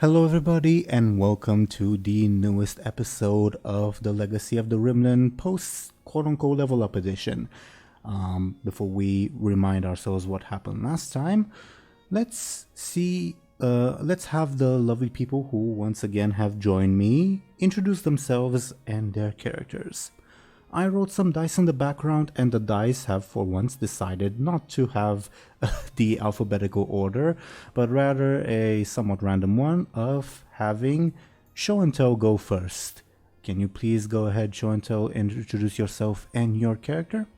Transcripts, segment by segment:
Hello, everybody, and welcome to the newest episode of the Legacy of the Rimlen post quote-unquote level up edition. Before we remind ourselves what happened last time, let's have the lovely people who once again have joined me introduce themselves and their characters. I wrote some dice in the background, and the dice have for once decided not to have the alphabetical order, but rather a somewhat random one of having Show&Tell go first. Can you please go ahead, Show&Tell, and introduce yourself and your character?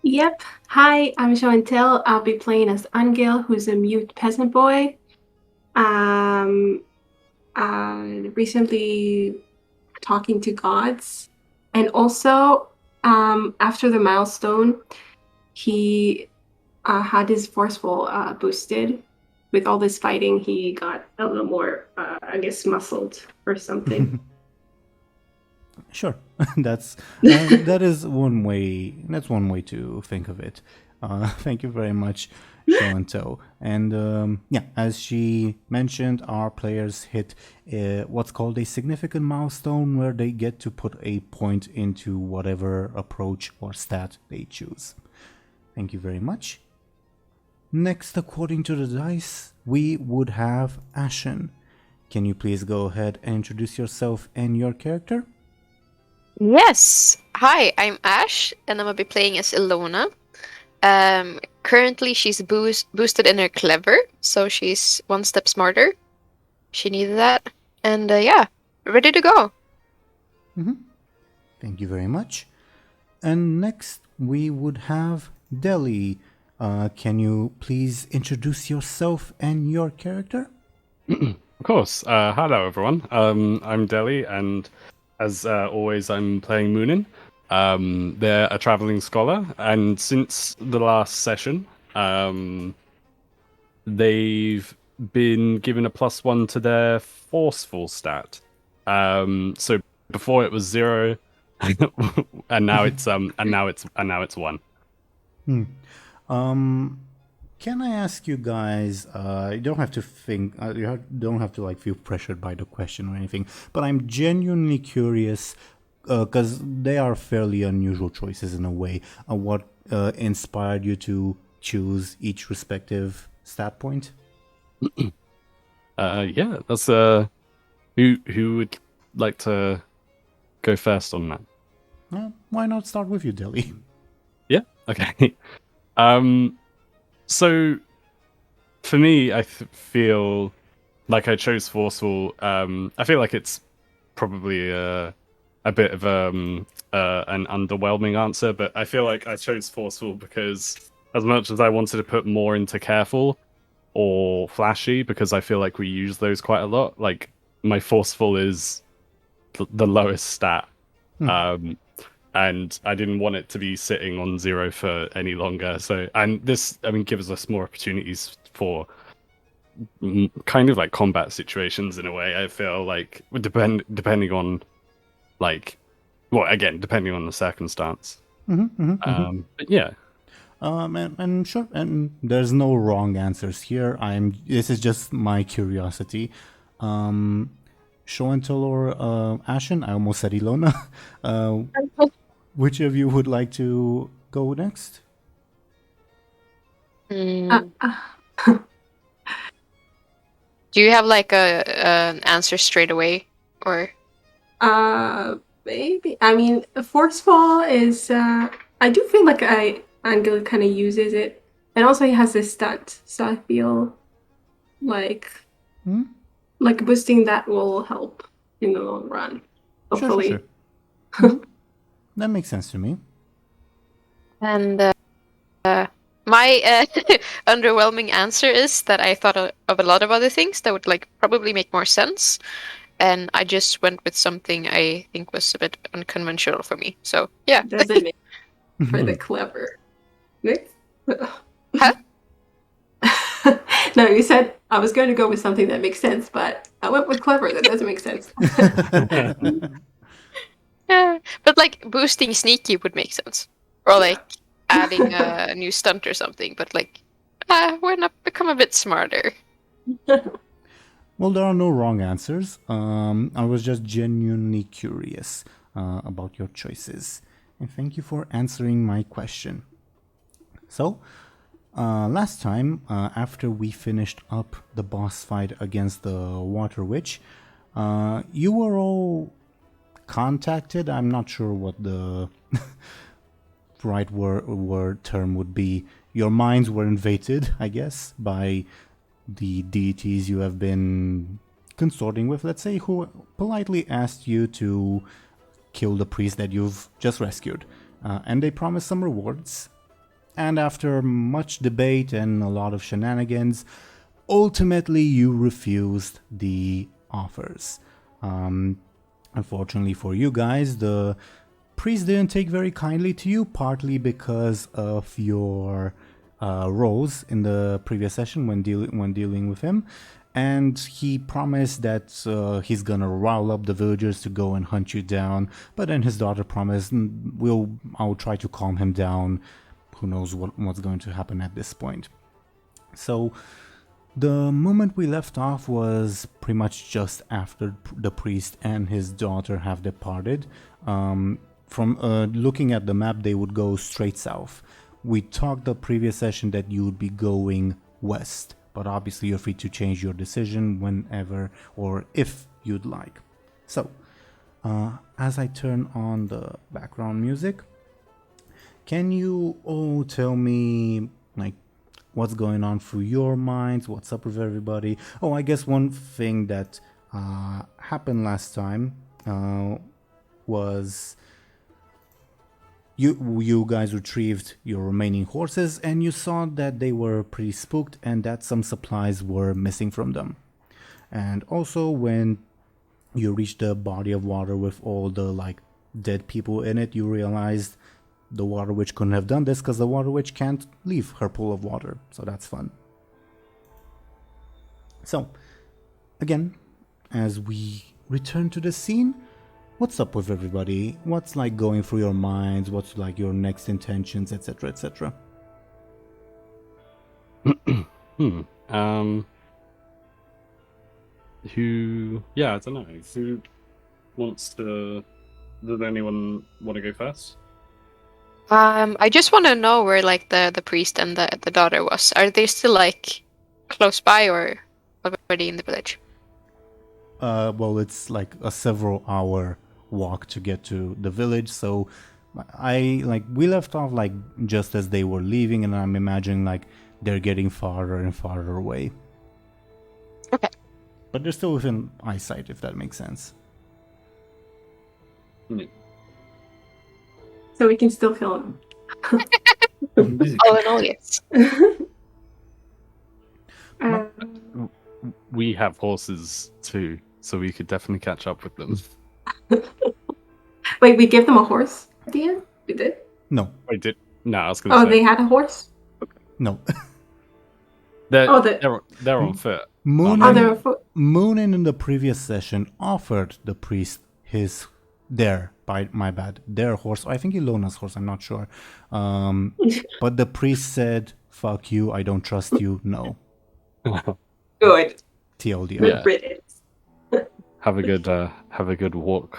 Yep. Hi, I'm Show&Tell. I'll be playing as Anghel, who's a mute peasant boy. Recently talking to gods. And also, after the milestone, he had his forceful boosted. With all this fighting, he got a little more, muscled or something. Sure, that is one way. That's one way to think of it. Thank you very much, Show&Tell. And as she mentioned, our players hit what's called a significant milestone, where they get to put a point into whatever approach or stat they choose. Thank you very much. Next, according to the dice, we would have Ashen. Can you please go ahead and introduce yourself and your character? Yes. Hi, I'm Ash, and I'm gonna be playing as Illona. Currently, she's boosted in her clever, so she's one step smarter. She needed that, and ready to go. Thank you very much. And next, we would have Deli. Can you please introduce yourself and your character? Of course. Hello, everyone. I'm Deli, and as always, I'm playing Muninn. They're a traveling scholar, and since the last session, they've been given a +1 to their forceful stat. So before it was 0, and now it's 1. Can I ask you guys? You don't have to think. You don't have to feel pressured by the question or anything. But I'm genuinely curious because they are fairly unusual choices in a way. What inspired you to choose each respective stat point? That's who would like to go first on that? Why not start with you, Deli? Yeah. Okay. So for me, I feel like I chose forceful. I feel like it's probably a bit of an underwhelming answer, but I feel like I chose forceful because as much as I wanted to put more into careful or flashy, because I feel like we use those quite a lot. Like my forceful is the lowest stat. And I didn't want it to be sitting on 0 for any longer. So, and this, gives us more opportunities for kind of like combat situations in a way. I feel like depending on depending on the circumstance. But yeah. And sure, and there's no wrong answers here. This is just my curiosity. Show&Tell or Ashen? I almost said Illona. Which of you would like to go next? Do you have an answer straight away, or? Maybe. Forceful is. I do feel like Anghel kind of uses it, and also he has this stunt, so I feel like boosting that will help in the long run. Hopefully. Sure. That makes sense to me. And my underwhelming answer is that I thought of a lot of other things that would probably make more sense, and I just went with something I think was a bit unconventional for me. So yeah. Doesn't make for the clever. Huh? No, you said I was going to go with something that makes sense, but I went with clever. That doesn't make sense. Yeah, but boosting sneaky would make sense, or adding a new stunt or something. But why not become a bit smarter? Well, there are no wrong answers. I was just genuinely curious about your choices. And thank you for answering my question. So, last time, after we finished up the boss fight against the Water Witch, you were all contacted. I'm not sure what the right word term would be. Your minds were invaded, I guess, by the deities you have been consorting with, let's say, who politely asked you to kill the priest that you've just rescued. And they promised some rewards. And after much debate and a lot of shenanigans, ultimately you refused the offers. Unfortunately for you guys, the priest didn't take very kindly to you, partly because of your roles in the previous session when dealing with him. And he promised that he's gonna rile up the villagers to go and hunt you down. But then his daughter promised, I'll try to calm him down. Who knows what's going to happen at this point. So the moment we left off was pretty much just after the priest and his daughter have departed. From looking at the map, they would go straight south. We talked the previous session that you would be going west, but obviously you're free to change your decision whenever or if you'd like. So, as I turn on the background music, can you all tell me, like, what's going on through your minds? What's up with everybody? Oh, I guess one thing that happened last time was you guys retrieved your remaining horses and you saw that they were pretty spooked and that some supplies were missing from them. And also when you reached the body of water with all the like dead people in it, you realized the Water Witch couldn't have done this because the Water Witch can't leave her pool of water, so that's fun. So, again, as we return to the scene, what's up with everybody? What's like going through your minds? What's like your next intentions, etc., etc.? Yeah, I don't know. Who wants to... Does anyone want to go first? I just want to know where like the priest and the daughter was. Are they still like close by or already in the village? Well, it's like a several-hour walk to get to the village, so we left off like just as they were leaving, and I'm imagining like they're getting farther and farther away. Okay. But they're still within eyesight, if that makes sense. So we can still kill him. All in all, yes. We have horses too, so we could definitely catch up with them. Wait, we gave them a horse at the end? We did? No. I did. No, I was going to say. Oh, they had a horse? No. They're Hmm? on foot. Muninn, they're on foot. Muninn in the previous session offered the priest their horse. I think Illona's horse, I'm not sure. But the priest said, fuck you, I don't trust you, no. Good. TLDR. Good Yeah. riddance. Have a good walk.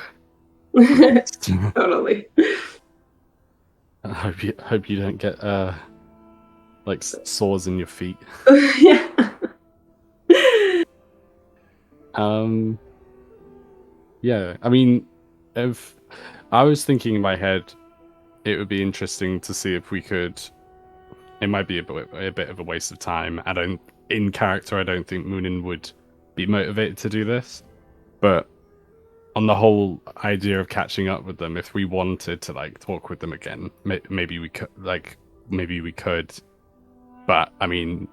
Totally. I hope you don't get like sores in your feet. Yeah. Yeah, I mean, if I was thinking in my head, it would be interesting to see if we could. It might be a bit of a waste of time. In character, I don't think Muninn would be motivated to do this, but on the whole idea of catching up with them, if we wanted to like talk with them again, maybe we could. But I mean,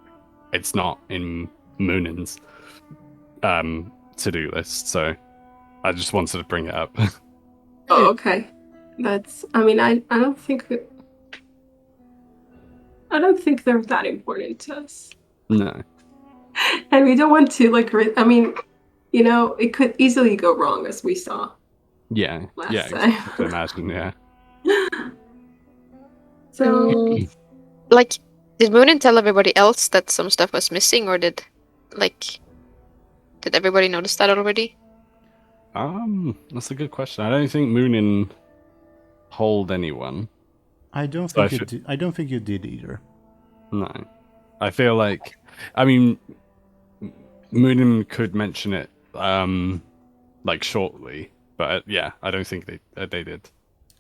it's not in Muninn's to-do list, so I just wanted to bring it up. Oh, okay. I don't think they're that important to us. No. And we don't want to it could easily go wrong, as we saw. Yeah. Last I time. can imagine. Yeah. So Like, did Muninn tell everybody else that some stuff was missing, or did like Did everybody notice that already? That's a good question. I don't think Muninn told anyone. I don't So think you did. I don't think you did either. No. I feel like, I mean, Muninn could mention it, like shortly, but yeah, I don't think they did.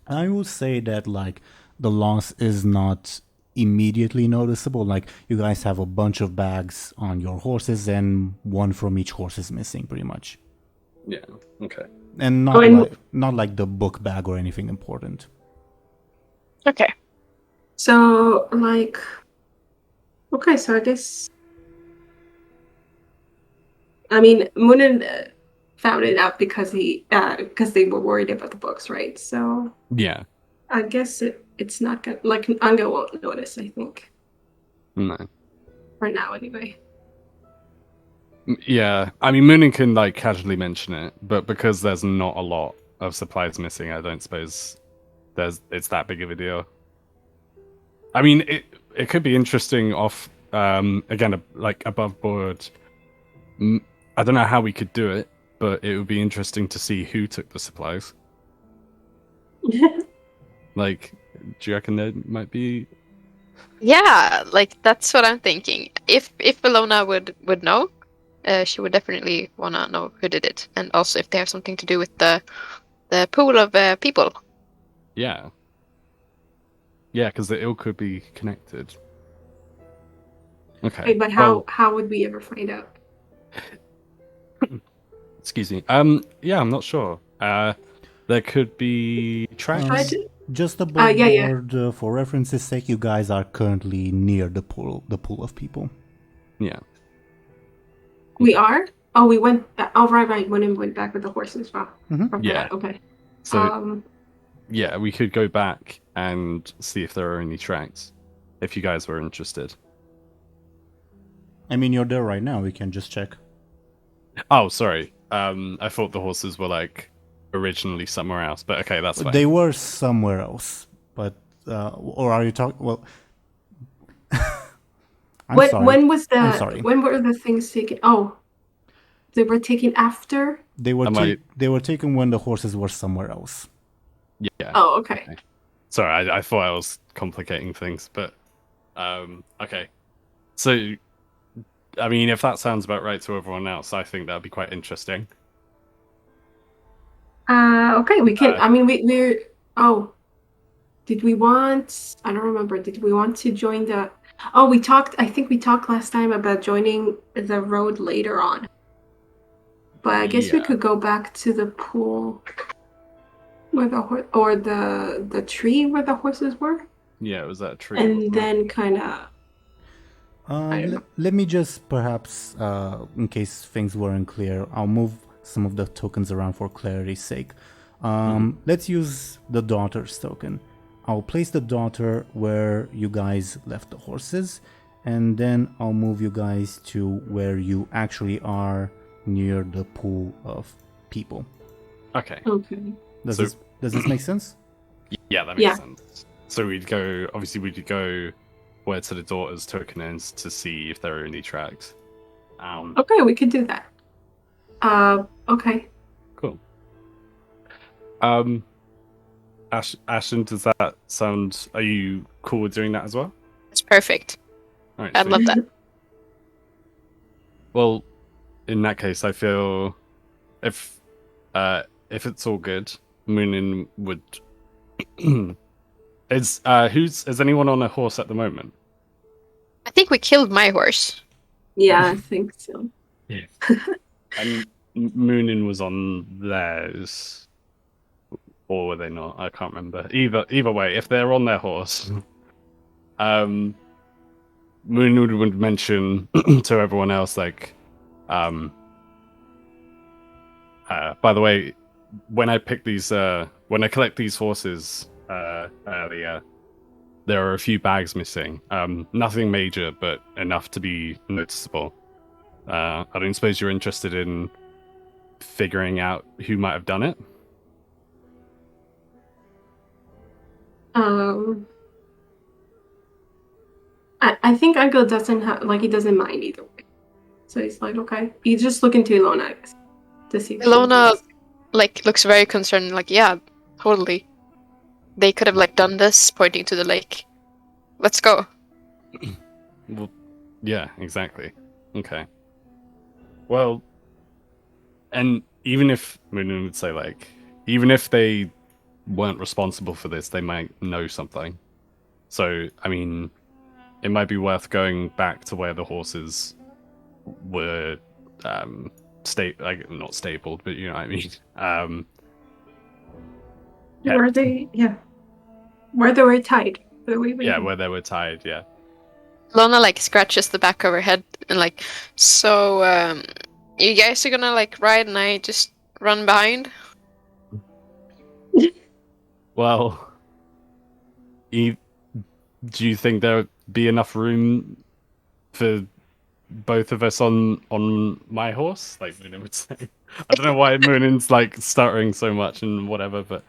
I would say that like the loss is not immediately noticeable. Like you guys have a bunch of bags on your horses, and one from each horse is missing, pretty much. Yeah. Okay. And not like the book bag or anything important. Okay. So, like, okay, so I guess, I mean, Muninn found it out because they were worried about the books, right? So Yeah. I guess it's not gonna, like, Anghel won't notice, I think, No. for now anyway. Yeah. I mean, Muninn can like casually mention it, but because there's not a lot of supplies missing, I don't suppose it's that big of a deal. I mean, it could be interesting off again like above board. I don't know how we could do it, but it would be interesting to see who took the supplies. Like, do you reckon there might be? Yeah, like that's what I'm thinking. If Illona would know, she would definitely wanna know who did it, and also if they have something to do with the pool of people. Yeah. Yeah, because the ill could be connected. Okay. Wait, but how would we ever find out? Excuse me. Yeah, I'm not sure. There could be tracks. Just above yeah. board, for reference's sake, you guys are currently near the pool of people. Yeah. We are? Oh, we went. Oh, right. Muninn went back with the horses. Wow. Mhm. Yeah. Okay. So yeah, we could go back and see if there are any tracks, if you guys were interested. I mean, you're there right now. We can just check. Oh, sorry. I thought the horses were like originally somewhere else, but okay, that's fine. They were somewhere else, but or are you talking? Well, I'm sorry. I'm sorry. When were the things taken? Oh, they were taken after. They were taken when the horses were somewhere else. Yeah. Oh, okay. Sorry, I thought I was complicating things, but okay. So, I mean, if that sounds about right to everyone else, I think that'd be quite interesting. Okay, we can. I mean, we're. Oh, did we want? I don't remember. Did we want to join the? Oh, we talked. I think we talked last time about joining the road later on. But I guess we could go back to the pool where the tree where the horses were. Yeah, it was that tree. And then kind of. Let me just perhaps, in case things weren't clear, I'll move some of the tokens around for clarity's sake. Let's use the daughter's token. I'll place the daughter where you guys left the horses, and then I'll move you guys to where you actually are near the pool of people. Okay. Does this make sense? Yeah, that makes sense. So we'd go where to the daughter's token is to see if there are any tracks. Okay, we could do that. Okay. Cool. Ashen, does that sound? Are you cool with doing that as well? It's perfect. All right, I sweet. love that. Well, in that case, I feel if it's all good, Muninn would. Is anyone on a horse at the moment? I think we killed my horse. Yeah, I think so. Yeah. And Muninn was on theirs, or were they not? I can't remember. Either way, if they're on their horse, Muninn would mention to everyone else, like, by the way, when I collect these horses earlier, there are a few bags missing. Nothing major, but enough to be noticeable. I don't suppose you're interested in figuring out who might have done it? I think Anghel doesn't have, like, he doesn't mind either way. So he's like, okay. He's just looking to Illona, I guess, to see if Illona looks very concerned, like, yeah, totally. They could have done this, pointing to the lake. Let's go. Well, yeah, exactly. Okay. Well, and even if Muninn would say even if they weren't responsible for this, they might know something. So, I mean, it might be worth going back to where the horses were, not stabled, but you know what I mean. Yeah. Where they were tied. Where they were tied. Yeah. Lona scratches the back of her head and so you guys are gonna ride and I just run behind? Well, do you think there would be enough room for both of us on my horse? Like Muninn would say. I don't know why Muninn's stuttering so much and whatever, but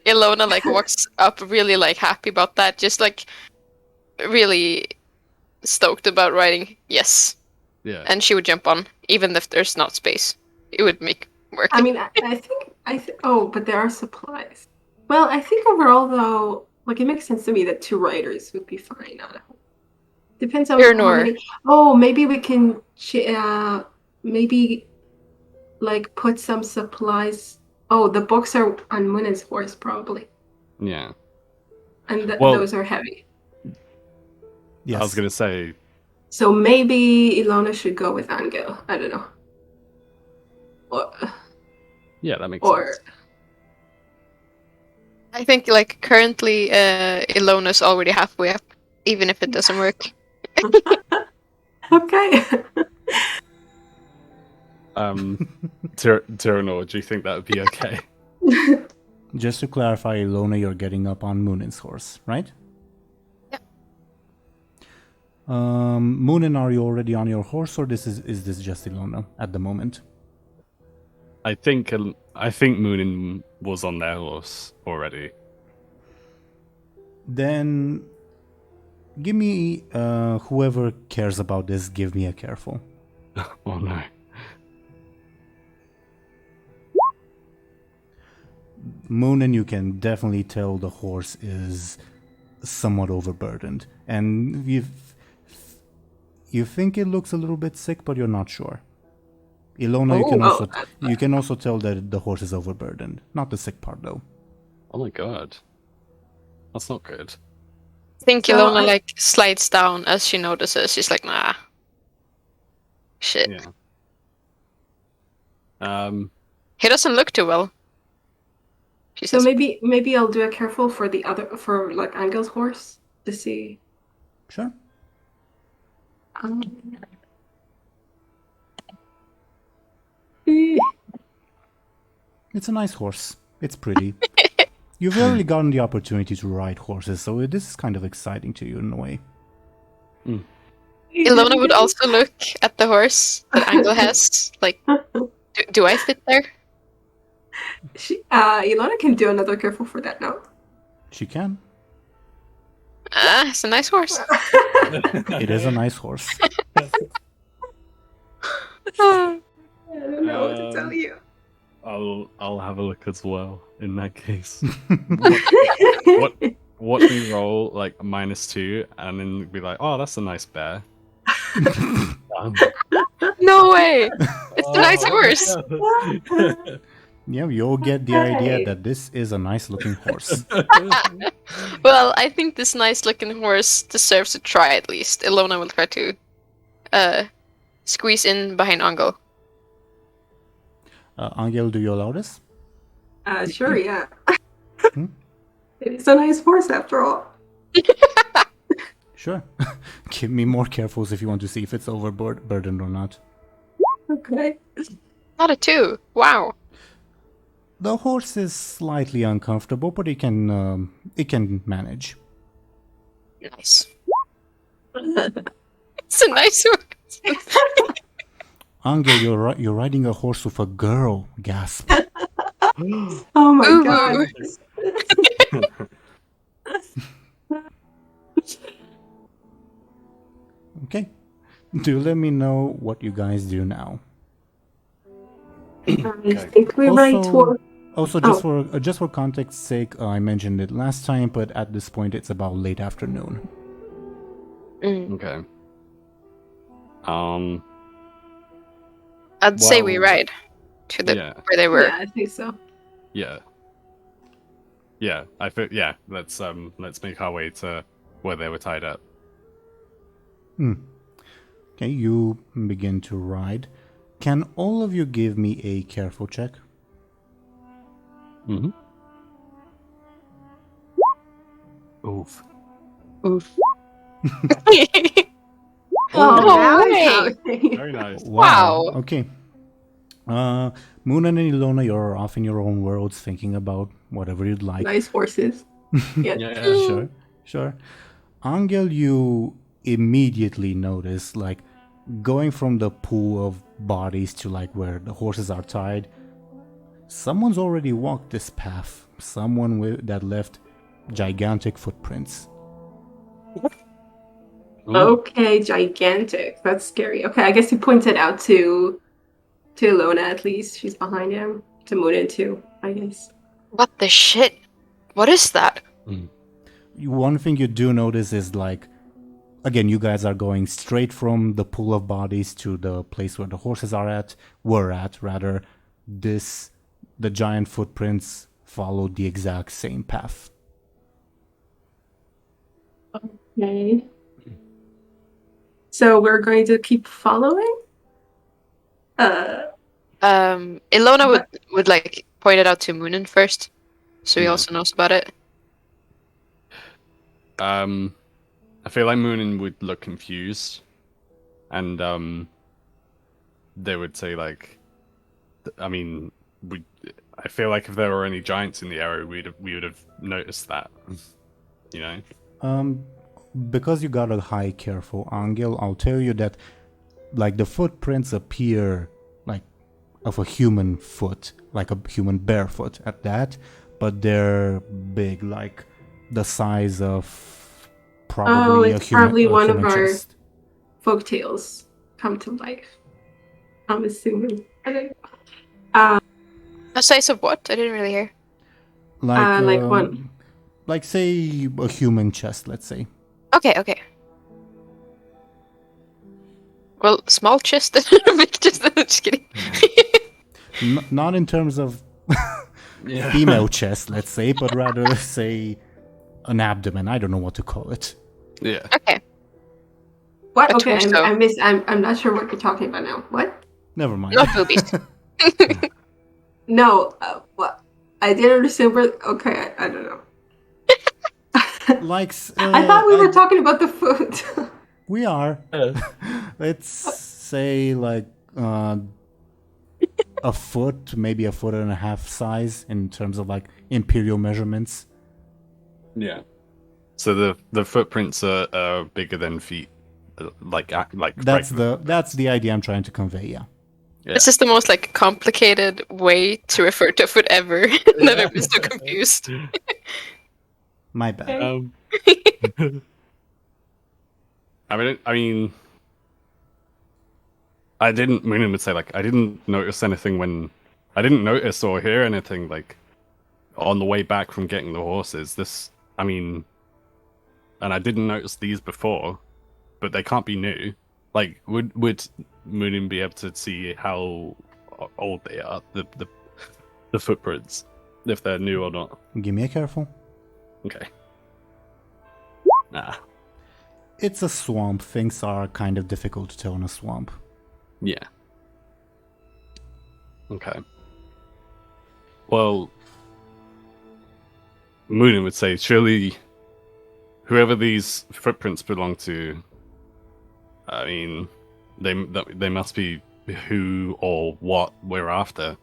Illona walks up really happy about that, just really stoked about riding. Yes. yeah. And she would jump on, even if there's not space. It would make work. I mean, oh, but there are supplies. Well, I think overall though, it makes sense to me that 2 riders would be fine. Depends on how many. Oh, maybe we can maybe put some supplies. Oh, the books are on Muninn's horse probably. Yeah. And those are heavy. Yes. I was gonna say. So maybe Illona should go with Anghel. I don't know. Yeah, that makes sense. I think currently Illona's already halfway up, even if it doesn't work. Okay. Teeironor, do you think that would be okay? Just to clarify, Illona, you're getting up on Muninn's horse, right? Yeah. Muninn, are you already on your horse, or is this just Illona at the moment? I think Muninn was on their horse already. Then give me whoever cares about this. Give me a careful. Oh no. Muninn, you can definitely tell the horse is somewhat overburdened, and you think it looks a little bit sick, but you're not sure. Illona, you can also tell that the horse is overburdened. Not the sick part, though. Oh my god. That's not good. I think Illona slides down as she notices. She's like, nah. Shit. Yeah. He doesn't look too well. She So says, maybe I'll do a careful for Anghel's horse to see. Sure. It's a nice horse. It's pretty. You've rarely gotten the opportunity to ride horses, so this is kind of exciting to you in a way. Illona would also look at the horse that Anghel has. Do I fit there? Illona can do another careful for that now. She can. It's a nice horse. It is a nice horse. I don't know what to tell you. I'll have a look as well in that case. Watch me roll -2 and then be like, oh, that's a nice bear. No way! It's a nice horse. Yeah, you'll get the idea that this is a nice looking horse. Well, I think this nice looking horse deserves a try at least. Illona will try to squeeze in behind Anghel. Anghel, do you allow this? Sure, yeah. It's a nice horse after all. Sure. Give me more carefuls if you want to see if it's overburdened or not. Okay. Not a 2. Wow. The horse is slightly uncomfortable, but it can manage. Nice. It's a nice horse. Anghel, you're riding a horse with a girl. Gasp. Oh my god. Okay. do let me know what you guys do now. I think we ride toward. Also, just for context's sake, I mentioned it last time, but at this point, it's about late afternoon. Okay. I'd say we ride to the where they were. Yeah, I think so. Yeah. Yeah, I think let's make our way to where they were tied up. Okay, you begin to ride. Can all of you give me a careful check? Mm-hmm. Oof. Oh, way. Very nice. Wow. Okay. Muninn and Illona, you're off in your own worlds thinking about whatever you'd like. Nice horses. Yeah. Sure. Anghel, you immediately notice, like, going from the pool of bodies to, like, where the horses are tied, someone's already walked this path. Someone that left gigantic footprints. Okay, gigantic. That's scary. Okay, I guess he pointed out to Illona at least. She's behind him. To Muninn too, I guess. What the shit? What is that? One thing you do notice is, like, again, you guys are going straight from the pool of bodies to the place where the horses were at. The giant footprints followed the exact same path. Okay. So we're going to keep following? Illona would like point it out to Muninn first, so he also knows about it. I feel like Muninn would look confused, and they would say, like, I mean, I feel like if there were any giants in the area, we would have noticed that, you know. Because you got a high careful Anghel, I'll tell you that, like, the footprints appear like of a human foot, like a human barefoot at that, but they're big, like the size of probably it's probably one of our chest. folk tales come to life. I'm assuming. I don't know. The size of what? I didn't really hear. Like one. Like, say, a human chest, let's say. Okay. Well, small chest, big chest. Just kidding. Not in terms of female chest, let's say, but rather say an abdomen. I don't know what to call it. Yeah. Okay. What? Okay, I'm not sure what you're talking about now. What? Never mind. Not boobies. No. What? I didn't understand where. Okay, I don't know. Like, I thought we were talking about the food. We are. Let's say, like, a foot, maybe a foot and a half size in terms of, like, imperial measurements. Yeah. So the footprints are bigger than feet, like that's the idea I'm trying to convey. Yeah. This is the most like complicated way to refer to a foot ever. Never been so confused. My bad. I mean, I didn't. Muninn would say, like, I didn't notice anything when I didn't notice or hear anything, like, on the way back from getting the horses. I mean, and I didn't notice these before, but they can't be new. Like, would Muninn be able to see how old they are, the footprints, if they're new or not? Give me a careful. Okay. Ah. It's a swamp. Things are kind of difficult to tell in a swamp. Yeah. Okay. Well, Muninn would say, surely whoever these footprints belong to, I mean, they must be who or what we're after.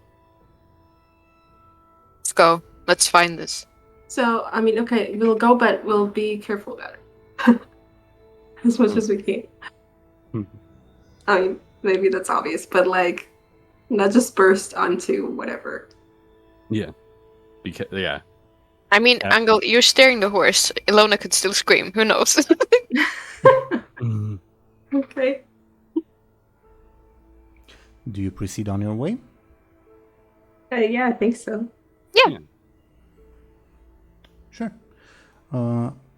Let's go. Let's find this. So, I mean, okay, we'll go, but we'll be careful about it. As much as we can. I mean, maybe that's obvious, but, like, not just burst onto whatever. Yeah. Yeah. I mean, Anghel, you're steering the horse. Illona could still scream. Who knows? Okay. do you proceed on your way? Yeah, I think so. Sure.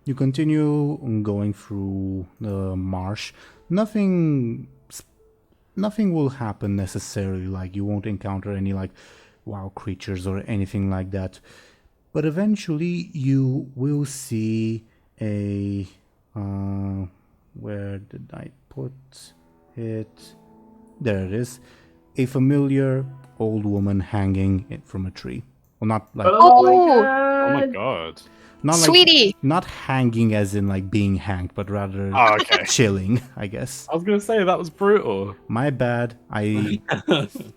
You continue going through the marsh. Nothing will happen necessarily. Like, you won't encounter any like wild creatures or anything like that. But eventually you will see a where did I put it? There it is. A familiar old woman hanging from a tree. Well, not like Oh my Oh, god. Oh my god. not sweetie. like not hanging as in like being hanged, but rather Oh, okay. chilling, I guess. I was gonna say that was brutal. My bad. I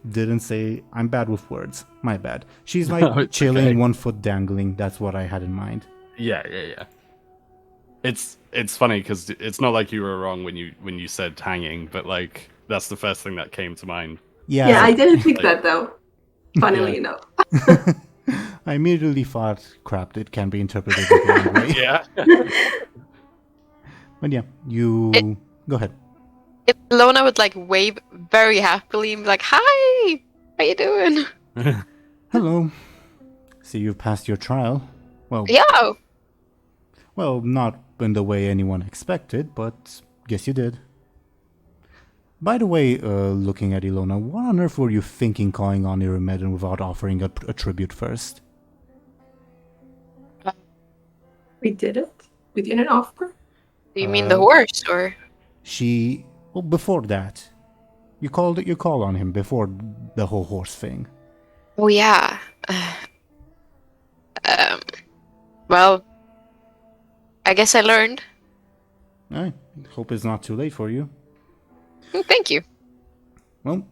didn't say. I'm bad with words. My bad. She's like No, it's chilling, okay. 1 foot dangling. That's what I had in mind. Yeah. It's funny because it's not like you were wrong when you said hanging, but like that's the first thing that came to mind. Yeah, I didn't think Like- that though. Funnily Yeah. enough. I immediately thought, crap, it can be interpreted the wrong way. Yeah. But yeah, you go ahead. If Illona would like wave very happily and be like, "Hi, how you doing?" Hello. See, you've passed your trial. Well, Yeah. well, not in the way anyone expected, but guess you did. By the way, looking at Illona, what on earth were you thinking calling on Rimlen without offering a tribute first? We did it. We didn't offer. Do you mean the horse or? Well, before that, you called on him before the whole horse thing. Oh yeah. Well, I guess I learned. I hope it's not too late for you. Thank you. Well,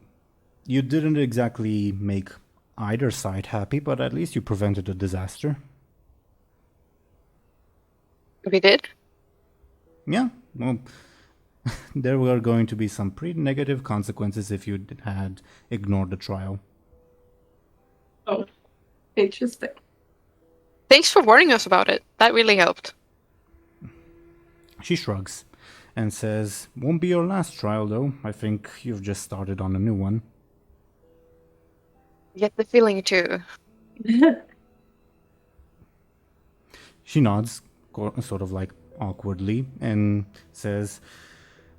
you didn't exactly make either side happy, but at least you prevented a disaster. We did. Yeah, well, there were going to be some pretty negative consequences if you had ignored the trial. Oh, interesting. Thanks for warning us about it. That really helped. She shrugs and says, "Won't be your last trial, though. I think you've just started on a new one." I get the feeling too. She nods, sort of like awkwardly, and says,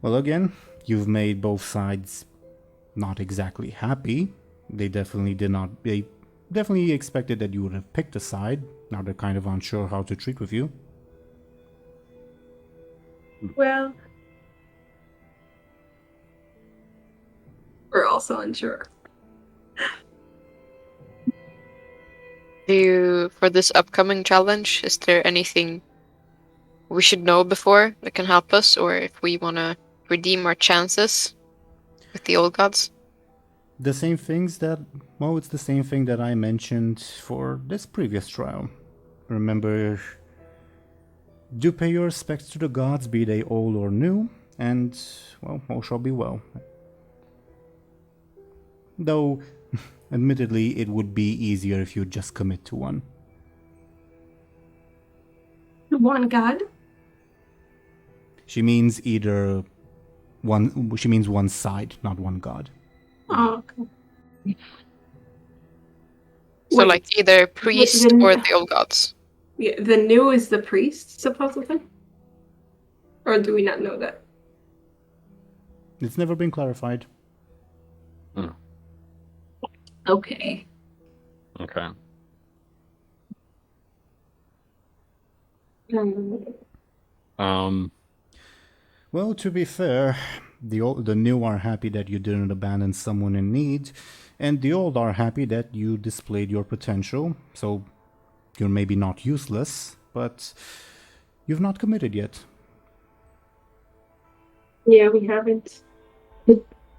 "Well, again, you've made both sides not exactly happy. They definitely expected that you would have picked a side. Now they're kind of unsure how to treat with you." Well, we're also unsure. For this upcoming challenge, is there anything we should know before that can help us, or if we want to redeem our chances with the old gods? The same things that, well, it's the same thing that I mentioned for this previous trial. Remember, do pay your respects to the gods, be they old or new, and, well, all shall be well. Though, admittedly, it would be easier if you just commit to one. One god? She means one side, not one god. Oh, okay. So, Wait, like, either priest then- or the old gods. Yeah, the new is the priest, supposedly? Or do we not know that? It's never been clarified. Okay. Okay. Well, to be fair, the new are happy that you didn't abandon someone in need, and the old are happy that you displayed your potential. So you're maybe not useless, but you've not committed yet. Yeah, we haven't.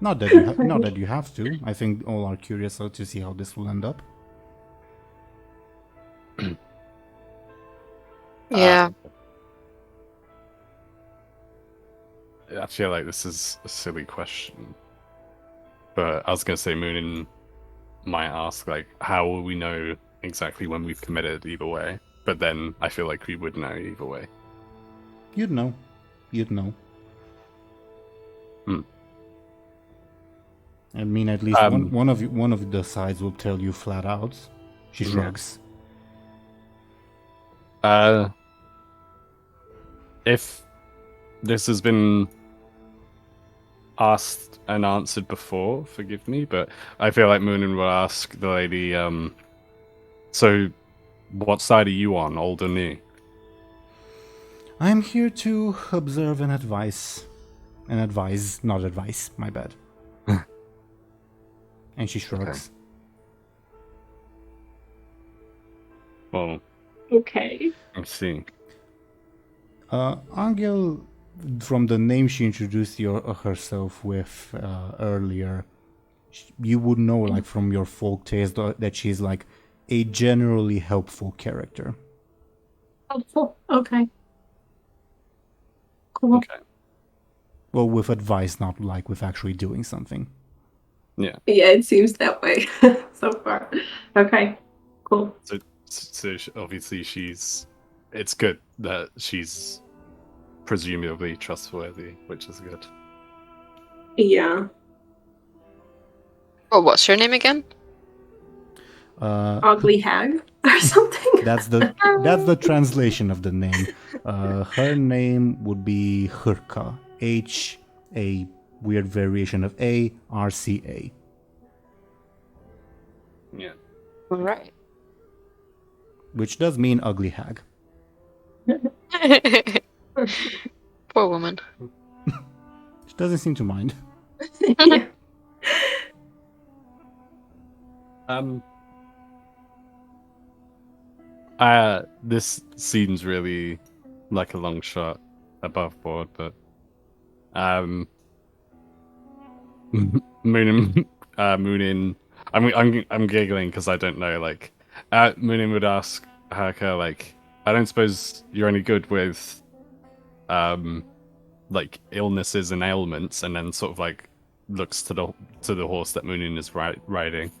Not that you have to. I think all are curious to see how this will end up. Yeah. I feel like this is a silly question, but I was gonna say Muninn might ask like, how will we know exactly when we've committed either way? But then I feel like we would know either way. You'd know. You'd know. I mean, at least one of the sides will tell you flat out. She shrugs. If this has been asked and answered before, forgive me, but I feel like Muninn will ask the lady, so what side are you on, old or new? I'm here to observe and advise. And advise, not advice, my bad. And she shrugs. Well, Okay. I see. Anghel, from the name she introduced herself with earlier, you would know, like, from your folk tales that she's like a generally helpful character. Helpful. Okay. Cool. Okay. Well, with advice, not like with actually doing something. Yeah. Yeah, it seems that way so far. Okay. Cool. So obviously it's good that she's presumably trustworthy, which is good. Yeah. Oh, what's your name again? Ugly hag or something. That's the translation of the name. Her name would be Hrka. H, a weird variation of A, RCA. Yeah. Right. Which does mean ugly hag. Poor woman. She doesn't seem to mind. Yeah. This seems really like a long shot above board, but Muninn, I'm giggling because I don't know. Like, Muninn would ask Harker, like, I don't suppose you're any good with, like illnesses and ailments, and then sort of like looks to the horse that Muninn is riding.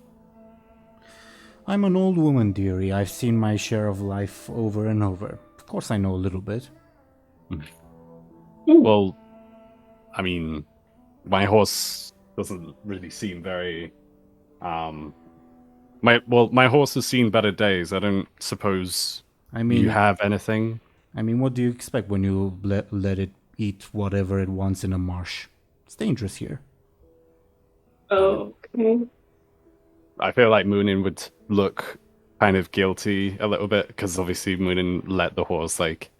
I'm an old woman, dearie. I've seen my share of life over and over. Of course I know a little bit. Well, I mean, my horse doesn't really seem very... My horse has seen better days. I don't suppose you have anything? I mean, what do you expect when you let it eat whatever it wants in a marsh? It's dangerous here. Okay. I feel like Muninn would look kind of guilty a little bit, because obviously Muninn let the horse, like,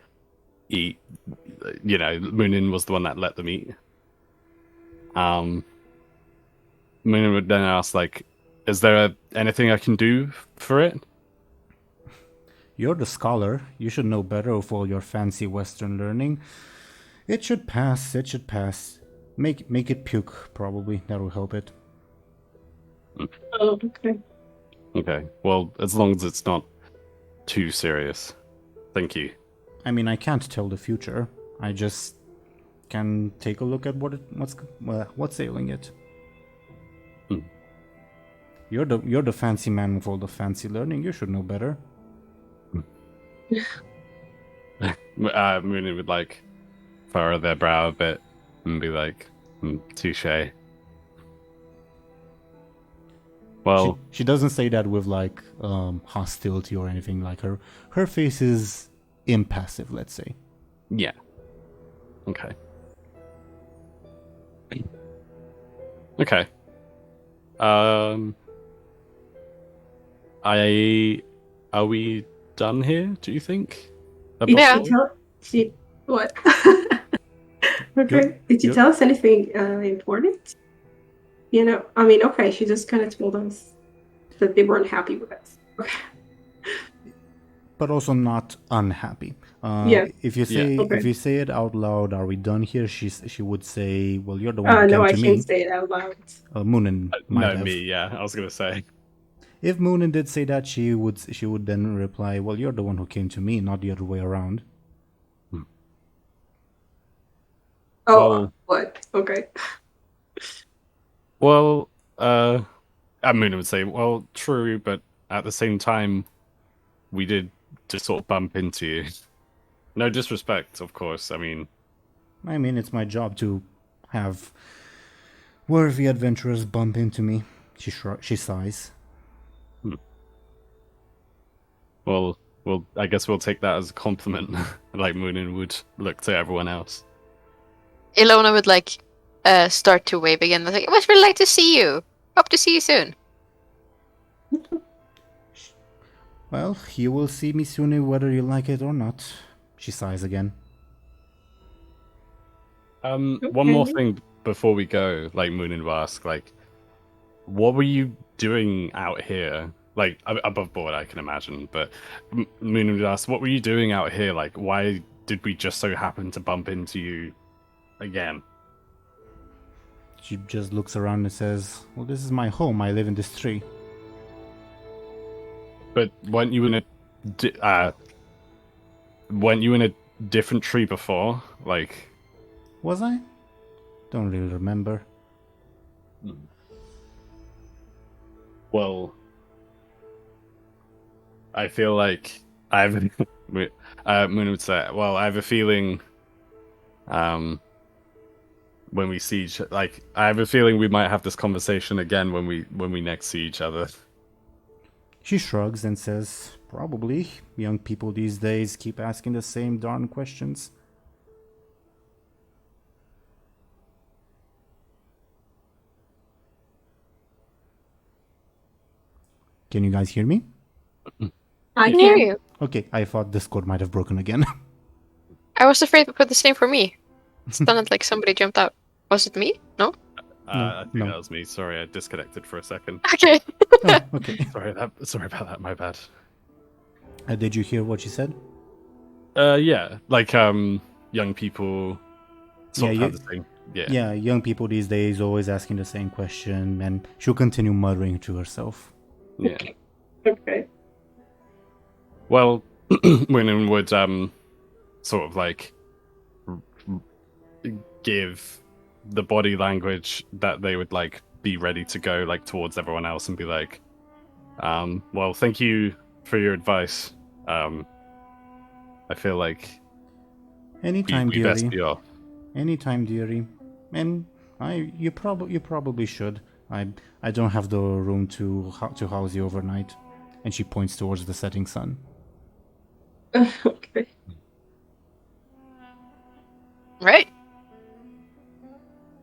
eat. You know, Muninn was the one that let them eat. Muninn would then ask, like, is there anything I can do for it? You're the scholar. You should know better with all your fancy Western learning. It should pass. It should pass. Make it puke, probably. That'll help it. Oh, okay. Okay. Well, as long as it's not too serious. Thank you. I mean, I can't tell the future. I just can take a look at what's ailing it. You're the fancy man with all the fancy learning. You should know better. Muninn would, like, furrow their brow a bit and be like, touche. Well, she doesn't say that with like hostility or anything. Like her face is impassive, let's say. Yeah. Okay. Okay. Are we done here, do you think? Yeah. What? Okay. Did you tell us anything important? You know, I mean, okay, she just kind of told us that they weren't happy with us. Okay. But also not unhappy. Yeah. If you say it out loud, are we done here? She would say, "Well, you're the one who came no, to I me." can't say it out loud. Muninn might no, have. me. Yeah, I was gonna say. If Muninn did say that, she would then reply, "Well, you're the one who came to me, not the other way around." Oh, Well, what? Okay. Well, Muninn would say, well, true, but at the same time, we did just sort of bump into you. No disrespect, of course. I mean, it's my job to have Worthy adventurers bump into me. She sighs. Well, I guess we'll take that as a compliment, like Muninn would look to everyone else. Illona would like start to wave again. Like, it was really nice to see you. Hope to see you soon. Well, you will see me soon whether you like it or not. She sighs again. One more thing before we go, like Muninn will ask, like, what were you doing out here? Like, above board, I can imagine, but Muninn would ask, what were you doing out here? Like, why did we just so happen to bump into you again? She just looks around and says, well, this is my home. I live in this tree. But weren't you in a different tree before? Like, Was I? Don't really remember. Well, I feel like Muninn would say, well, I have a feeling, when we see I have a feeling we might have this conversation again when we next see each other. She shrugs and says, probably. Young people these days keep asking the same darn questions. Can you guys hear me? I can hear can. you. Okay, I thought Discord might have broken again. I was afraid to put the same for me. It sounded like somebody jumped out. Was it me? No? I think no. that was me. Sorry, I disconnected for a second. Okay. Oh, okay. Sorry about that. My bad. Did you hear what she said? Yeah, like young people sort of have the same. Yeah, young people these days always asking the same question, and she'll continue muttering to herself. Yeah. Okay. Well, Muninn would sort of like give the body language that they would like be ready to go like towards everyone else and be like, well, thank you for your advice. I feel like Anytime, we best dearie. be off. Anytime, dearie. And you probably should. I don't have the room to house you overnight. And she points towards the setting sun. Okay. Right.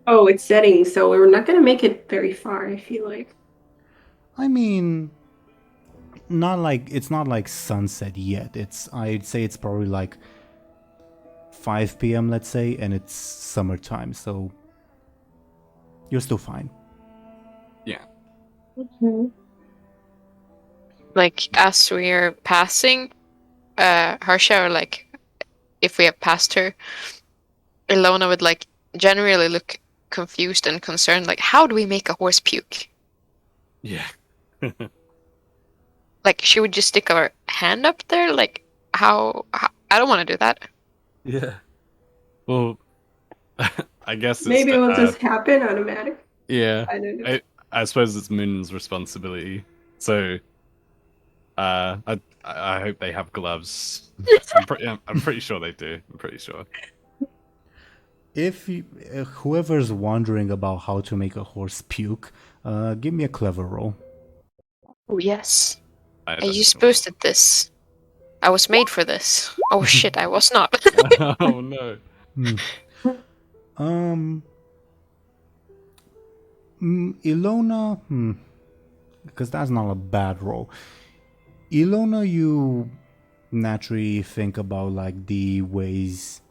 Oh, it's setting, so we're not gonna make it very far, I feel like. I mean, it's not like sunset yet. I'd say it's probably like 5 p.m. let's say, and it's summertime, so you're still fine. Yeah. Mm-hmm. Like, as we're passing Harsha, or like, if we have passed her, Illona would like generally look confused and concerned. Like, how do we make a horse puke? Yeah. Like, she would just stick her hand up there. Like, how I don't want to do that. Yeah. Well, I guess it's, Maybe it'll just happen automatic. yeah. I don't know. I suppose it's Munn's responsibility. So, I hope they have gloves. I'm pretty sure they do. I'm pretty sure. If whoever's wondering about how to make a horse puke, give me a clever roll. Oh yes. I I just posted this. I was made for this. Oh shit, I was not. Oh no. Illona, because that's not a bad roll. Illona, you naturally think about like the ways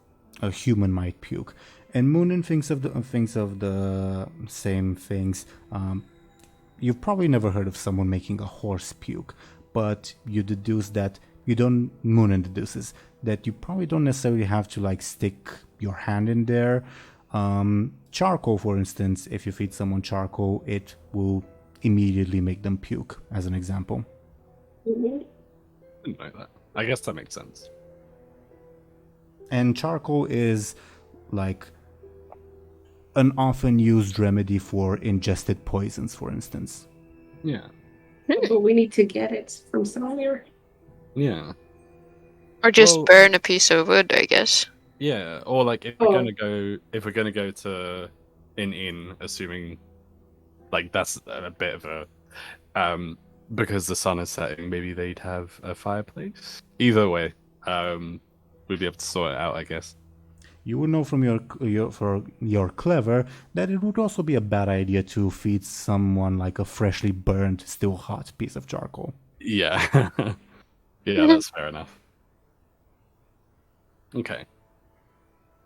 a human might puke, and Muninn thinks of the same things. You've probably never heard of someone making a horse puke, but you deduce that Muninn deduces that you probably don't necessarily have to like stick your hand in there. Charcoal, for instance, if you feed someone charcoal, it will immediately make them puke, as an example. Didn't know that. I guess that makes sense. And charcoal is like an often used remedy for ingested poisons, for instance. Yeah. But we need to get it from somewhere. Yeah. Or just Well- burn a piece of wood, I guess. Yeah. Or like if we're gonna go to an inn, assuming like that's a bit of a because the sun is setting, maybe they'd have a fireplace. Either way, we'd be able to sort it out, I guess. You would know from your clever that it would also be a bad idea to feed someone like a freshly burned, still hot piece of charcoal. Yeah. Yeah, that's fair enough. Okay.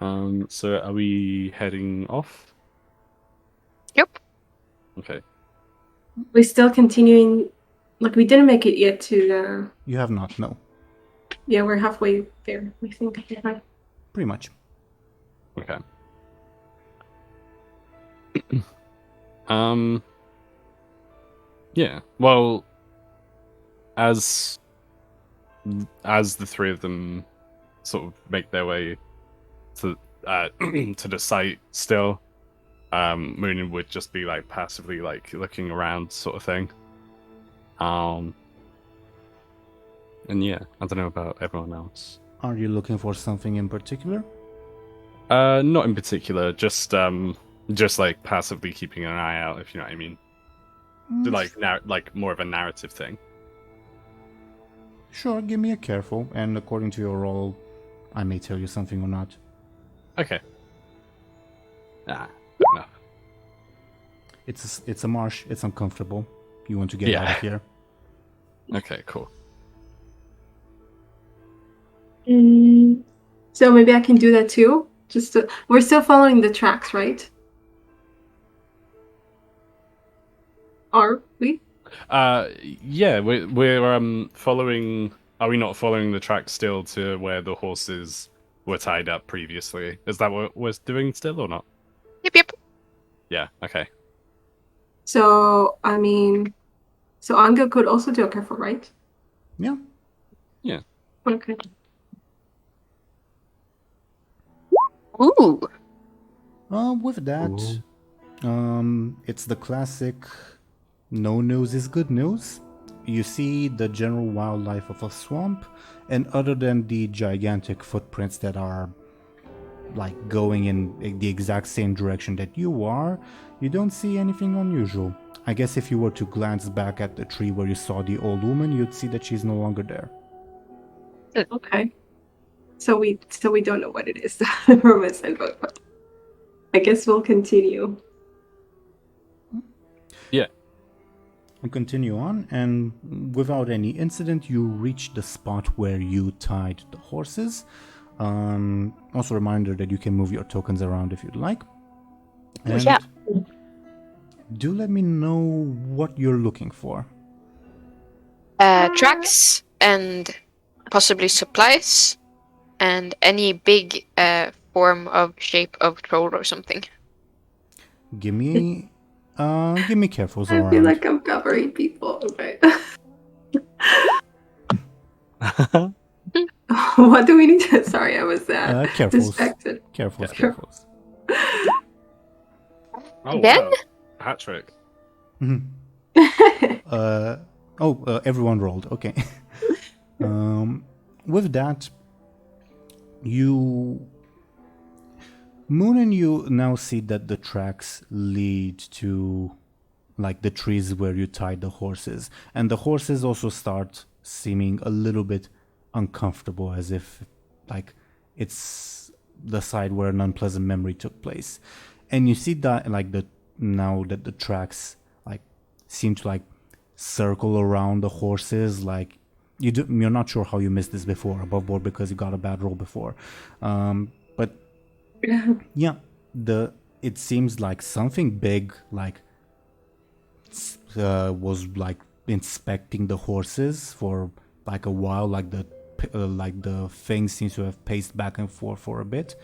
So are we heading off? Yep. Okay. We're still continuing. Like we didn't make it yet to the. You have not, no. Yeah, we're halfway there. I think. Yeah. Pretty much. Okay. Yeah. Well, as the three of them sort of make their way to to the site still, Muninn would just be like passively like looking around sort of thing. And yeah, I don't know about everyone else. Are you looking for something in particular? Not in particular, just like passively keeping an eye out, if you know what I mean. Like more of a narrative thing. Sure, give me a careful, and according to your roll, I may tell you something or not. Okay. Fair enough. It's a marsh, it's uncomfortable. You want to get out of here. Okay, cool. So maybe I can do that too. We're still following the tracks, right? Are we? Yeah, we're following. Are we not following the track still to where the horses were tied up previously? Is that what we're doing still or not? Yep. Yeah. Okay. So I mean, so Anghel could also do a careful, right? Yeah. Yeah. Okay. Ooh. With that, it's the classic no news is good news. You see the general wildlife of a swamp, and other than the gigantic footprints that are like going in the exact same direction that you are, you don't see anything unusual. I guess if you were to glance back at the tree where you saw the old woman, you'd see that she's no longer there. Okay. So we don't know what it is from his input, but I guess we'll continue. Yeah. And continue on, and without any incident, you reach the spot where you tied the horses. Also, a reminder that you can move your tokens around if you'd like. And Yeah. do let me know what you're looking for. Tracks and possibly supplies and any big form of shape of troll or something. Give me careful, I feel like I'm covering people. Okay. What do we need to? Sorry, I was distracted. Careful. Oh, Then? wow. Hat trick. Everyone rolled. Okay. With that, Muninn, you now see that the tracks lead to like the trees where you tied the horses, and the horses also start seeming a little bit uncomfortable, as if like it's the side where an unpleasant memory took place. And you see that now that the tracks like seem to like circle around the horses, like you're not sure how you missed this before above board because you got a bad roll before, but yeah, it seems like something big like was like inspecting the horses for like a while, like the thing seems to have paced back and forth for a bit,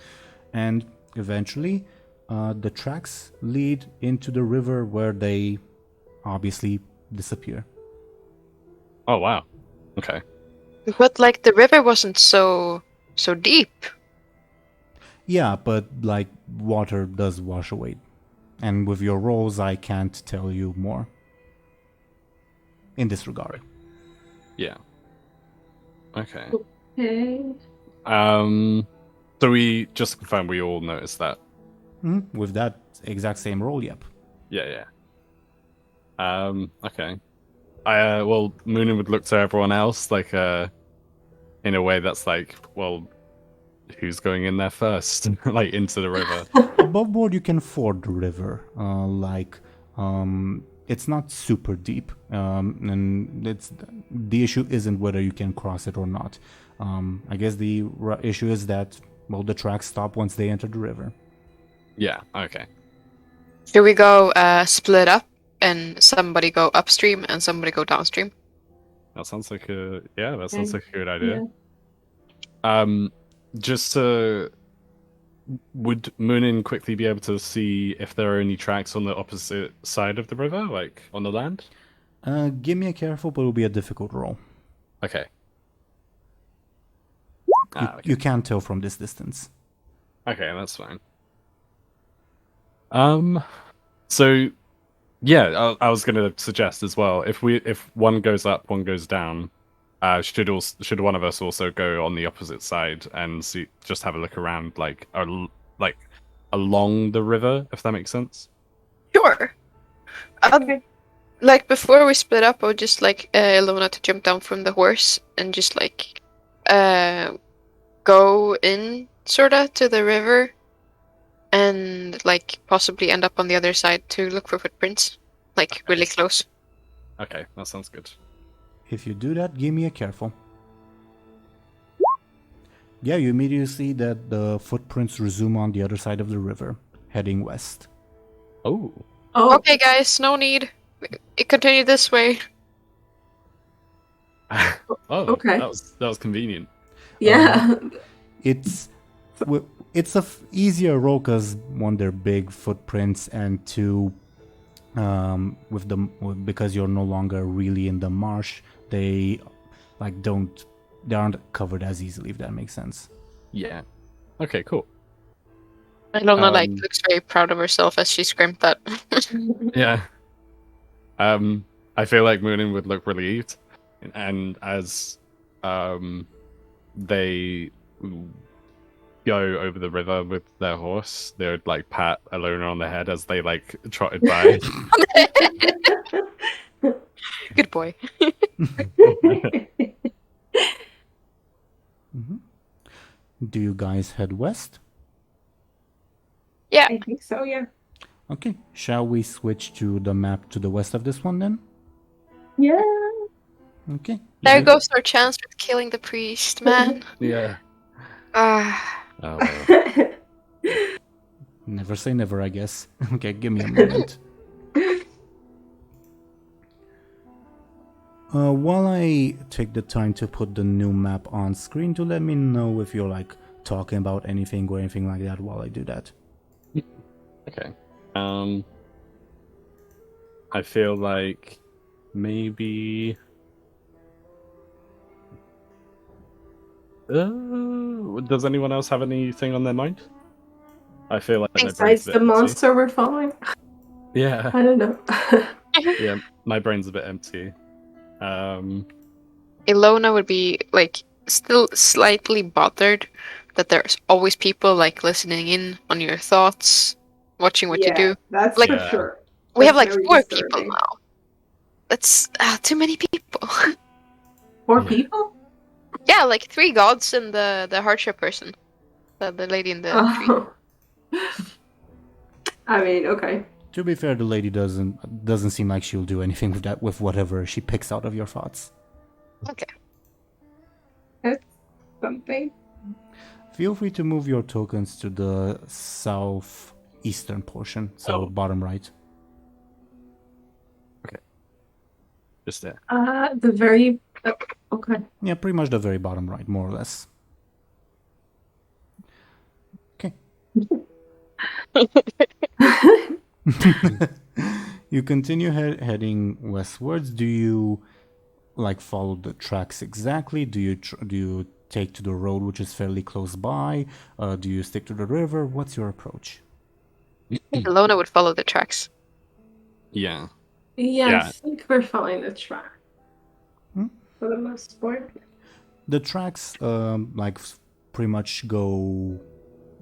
and eventually the tracks lead into the river where they obviously disappear. Oh wow. Okay. But like the river wasn't so deep. Yeah, but like water does wash away, and with your rolls I can't tell you more in this regard. Yeah. Okay. Okay. So we just confirm we all noticed that. With that exact same roll, yep. Yeah. Okay. Well, Muninn would look to everyone else like in a way that's like, well, who's going in there first? Like into the river. Above board, you can ford the river. It's not super deep, and the issue isn't whether you can cross it or not. I guess the issue is that, well, the tracks stop once they enter the river. Yeah. Okay. Should we go split up and somebody go upstream and somebody go downstream? That sounds like a good idea. Yeah. Just to would Muninn quickly be able to see if there are any tracks on the opposite side of the river, like on the land? Give me a careful, but it'll be a difficult roll. Okay. You can't tell from this distance. Okay, that's fine. So yeah, I was gonna suggest as well, if one goes up, one goes down, should one of us also go on the opposite side and just have a look around, like along the river, if that makes sense? Sure. Like before we split up, I would just like Illona to jump down from the horse and just like go in sorta to the river and like possibly end up on the other side to look for footprints, like really close. Okay, that sounds good. If you do that, give me a careful. Yeah, you immediately see that the footprints resume on the other side of the river, heading west. Oh. Okay, guys, no need. It continued this way. Okay. That was convenient. Yeah. It's a easier roll because one, they're big footprints, and two, because you're no longer really in the marsh, they aren't covered as easily, if that makes sense. Yeah. Okay, cool. Illona looks very proud of herself as she screamed that. Yeah. I feel like Muninn would look relieved, and as they go over the river with their horse, they would like pat Illona on the head as they like trotted by. Good boy. Do you guys head west? Yeah. I think so, yeah. Okay, shall we switch to the map to the west of this one then? Yeah. Okay. There goes our chance with killing the priest, man. Yeah. Ah. Oh, well. Never say never, I guess. Okay, give me a moment. While I take the time to put the new map on screen, to let me know if you're like talking about anything or anything like that while I do that. Okay. I feel like maybe does anyone else have anything on their mind? I feel like my brain's Besides a bit the empty. monster we're following? Yeah. I don't know. Yeah, my brain's a bit empty. Illona would be like still slightly bothered that there's always people like listening in on your thoughts, watching what you do. That's Like- for sure. We have That's like very 4 disturbing. people now. That's too many people. 4 Yeah. people? Yeah, like 3 gods and the hardship person, the lady in the tree. Oh. I mean, okay. To be fair, the lady doesn't seem like she'll do anything with that, with whatever she picks out of your thoughts. Okay. That's something. Feel free to move your tokens to the southeastern portion, so Oh. bottom right. Just there. The very... okay. Yeah, pretty much the very bottom right, more or less. Okay. You continue heading westwards. Do you like follow the tracks exactly? Do you take to the road which is fairly close by? Do you stick to the river? What's your approach? Illona would follow the tracks. Yeah. Yeah, Yeah. I think we're following the track. Hmm? For the most part. The tracks pretty much go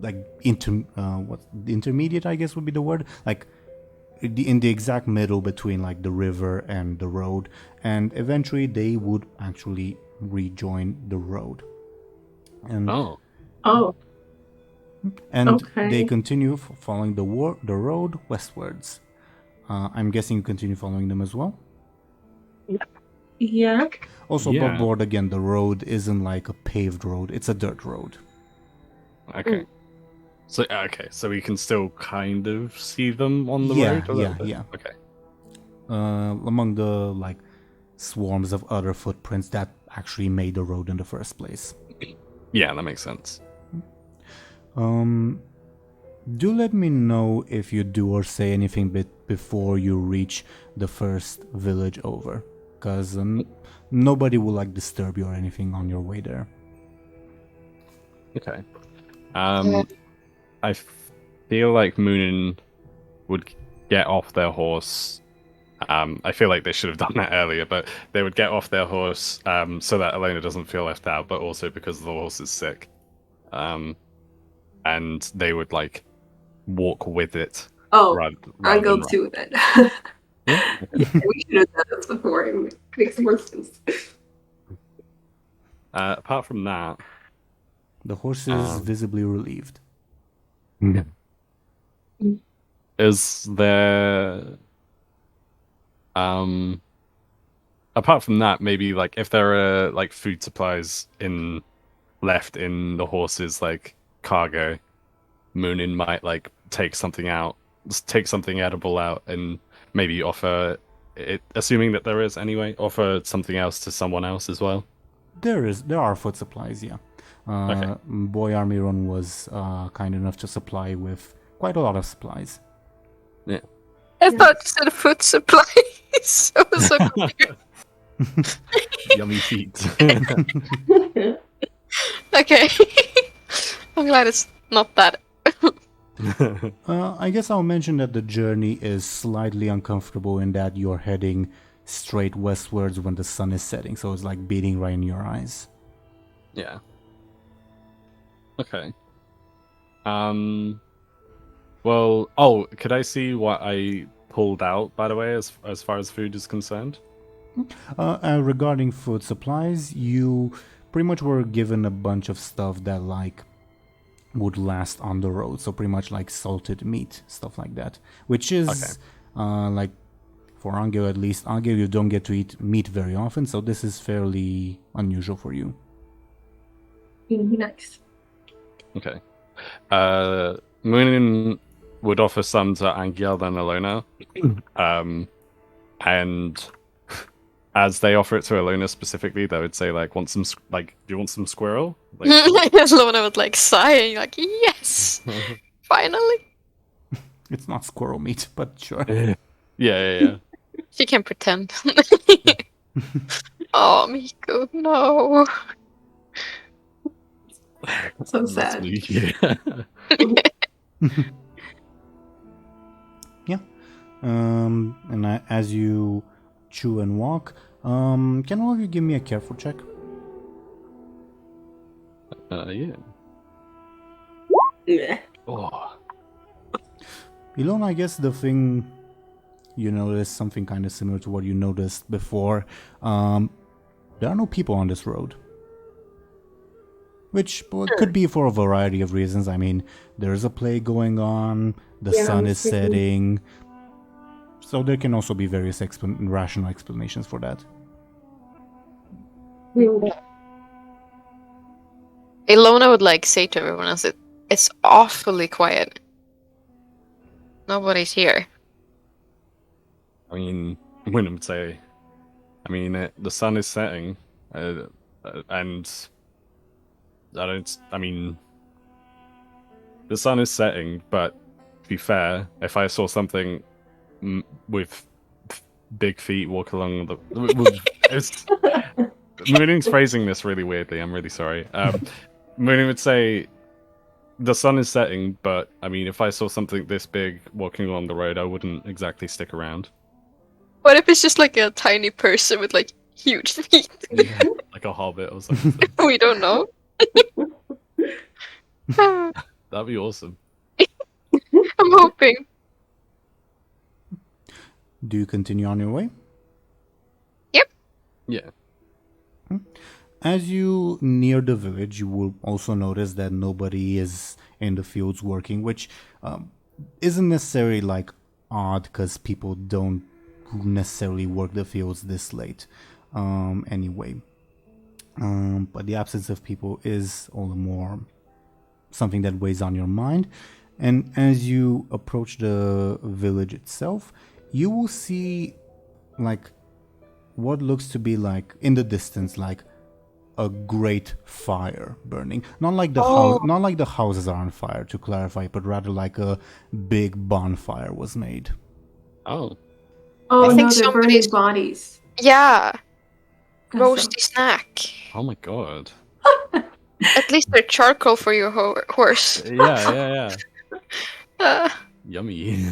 like intermediate, I guess would be the word, like in the exact middle between like the river and the road, and eventually they would actually rejoin the road. And Oh. Oh, and okay. they continue following the road westwards. I'm guessing you continue following them as well. Yeah. Also, Yeah. above board again, the road isn't like a paved road; it's a dirt road. Okay. So we can still kind of see them on the Yeah, road. a little yeah, bit? yeah. Okay. Among the like swarms of other footprints that actually made the road in the first place. Yeah, that makes sense. Do let me know if you do or say anything before you reach the first village over, because nobody will like disturb you or anything on your way there. Okay. I feel like Muninn would get off their horse. I feel like they should have done that earlier, but they would get off their horse so that Illona doesn't feel left out, but also because the horse is sick. And they would like walk with it. Oh, rather I'll go than too then. Yeah? Yeah, we should have done this before. It makes more sense. Apart from that, The horse is visibly relieved. is there apart from that, maybe like if there are like food supplies left in the horse's like cargo, Muninn might like take something edible out and maybe offer it, assuming that there is anyway, offer something else to someone else as well. There are food supplies, yeah. Okay. Boy Armiron was kind enough to supply with quite a lot of supplies. Yeah. I thought you said food supplies. I was so confused. Yummy feet. Okay. I'm glad it's not that. I guess I'll mention that the journey is slightly uncomfortable in that you're heading straight westwards when the sun is setting, so it's like beating right in your eyes. Yeah. Okay. Well, could I see what I pulled out, by the way, as far as food is concerned? Regarding food supplies, you pretty much were given a bunch of stuff that like would last on the road, so pretty much like salted meat, stuff like that, which is like for Anghel at least. Anghel, you don't get to eat meat very often, so this is fairly unusual for you. Nice. Okay. Muninn would offer some to Anghel and Illona. And as they offer it to Illona specifically, they would say like, "Want some do you want some squirrel?" Like, Lona would like sigh, like, yes, finally. It's not squirrel meat, but sure. yeah. She can pretend. Oh, Miko, no. So sad. Yeah. Yeah. And as you chew and walk, can all of you give me a careful check? Yeah. Yeah. Oh. Illona, I guess the thing you notice, something kind of similar to what you noticed before, there are no people on this road. Which could be for a variety of reasons. I mean, there's a plague going on, the sun is setting, so there can also be various rational explanations for that. Illona would like say to everyone else, it's awfully quiet. Nobody's here. I mean, Muninn would say, the sun is setting, and the sun is setting, but to be fair, if I saw something with big feet walk along Muninn's phrasing this really weirdly, I'm really sorry. Muninn would say, the sun is setting, but, if I saw something this big walking along the road, I wouldn't exactly stick around. What if it's just like a tiny person with like huge feet? Yeah, like a hobbit or something. We don't know. That'd be awesome. I'm hoping. Do you continue on your way? Yep. Yeah. As you near the village, you will also notice that nobody is in the fields working, which isn't necessarily like odd because people don't necessarily work the fields this late anyway. But the absence of people is all the more something that weighs on your mind. And as you approach the village itself, you will see like what looks to be like in the distance like a great fire burning. Not like the houses are on fire, to clarify, but rather like a big bonfire was made. Oh. Oh I no, think they're somebody's- burning bodies. Yeah, That's roasty snack. Oh my god. At least they're charcoal for your horse. Yeah. Yummy.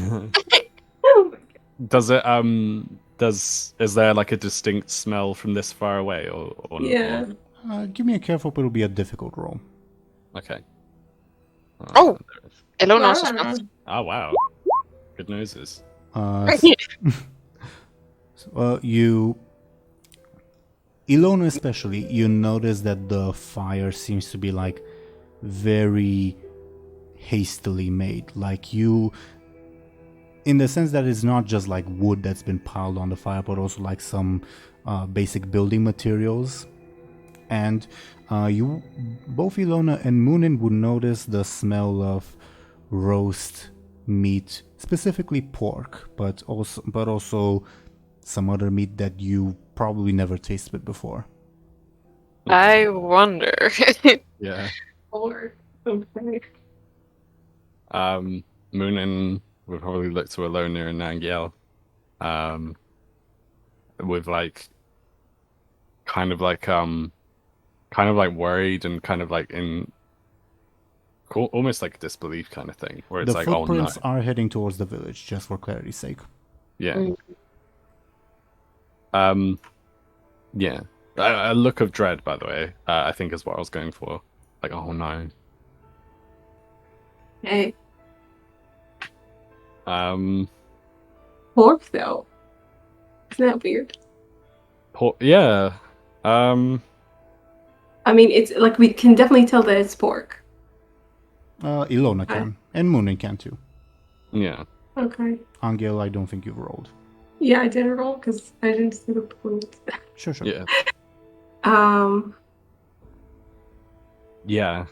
Does it is there like a distinct smell from this far away or Yeah. Give me a careful, but it'll be a difficult roll. Okay. Oh. There it is. Illona also smells. Oh wow. Good noses. Illona especially, you notice that the fire seems to be like very hastily made. Like you, in the sense that it's not just like wood that's been piled on the fire, but also like some basic building materials. And you, both Illona and Muninn, would notice the smell of roast meat, specifically pork, but also some other meat that you probably never tasted before. I wonder. Yeah. Or okay. Muninn would probably look to Illona and Anghel, with like kind of like worried and kind of like in almost like disbelief kind of thing, where it's The like, oh no. footprints are heading towards the village, just for clarity's sake. Yeah. Yeah. A look of dread, by the way, I think is what I was going for. Like, oh no. Hey, Pork, pork though. Isn't that weird? yeah. I mean, it's like we can definitely tell that it's pork. Illona can, and Muninn can too. Yeah. Okay. Anghel, I don't think you've rolled. Yeah, I didn't roll because I didn't see the point. Sure. Yeah. Yeah.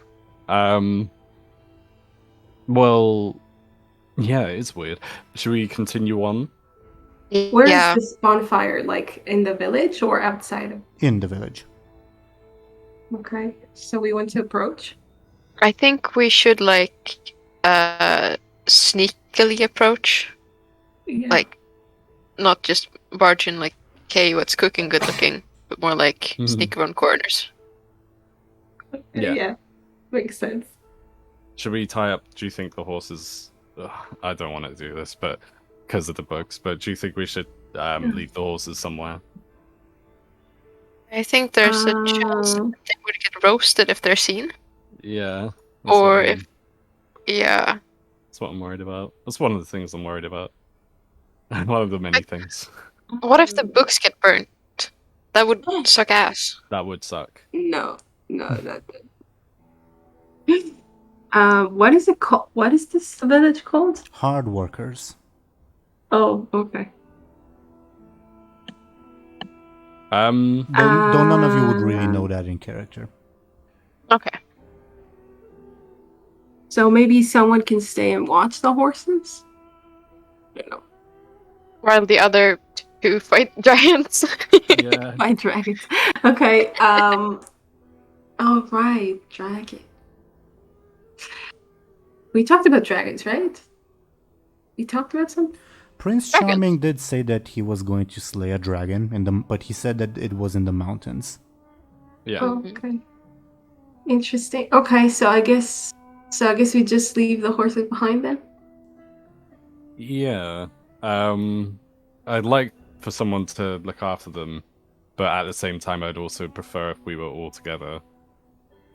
Well, yeah, it's weird. Should we continue on? Where is Yeah. this bonfire? Like in the village or outside of? In the village. Okay, so we want to approach. I think we should like sneakily approach. Yeah. Like not just barge in like, okay, what's cooking, good looking, but more like sneak around corners. Yeah. Makes sense. Should we tie up? Do you think the horses? I don't want to do this, but because of the books. But do you think we should leave the horses somewhere? I think there's a chance that they would get roasted if they're seen. Yeah. Or if, yeah. That's what I'm worried about. That's one of the things I'm worried about. One of the many things. What if the books get burnt? That would suck ass. That would suck. No, not good. What is it called? What is this village called? Hard workers. Oh, okay. Though none of you would really know that in character. Okay. So maybe someone can stay and watch the horses? I don't know. While the other two fight giants. Yeah. By dragons. Okay, oh right, dragon. We talked about dragons, right? We talked about some? Prince Dragon. Charming did say that he was going to slay a dragon, but he said that it was in the mountains. Yeah. Oh, okay. Interesting. Okay, so I guess we just leave the horses behind then? Yeah. I'd like for someone to look after them, but at the same time, I'd also prefer if we were all together.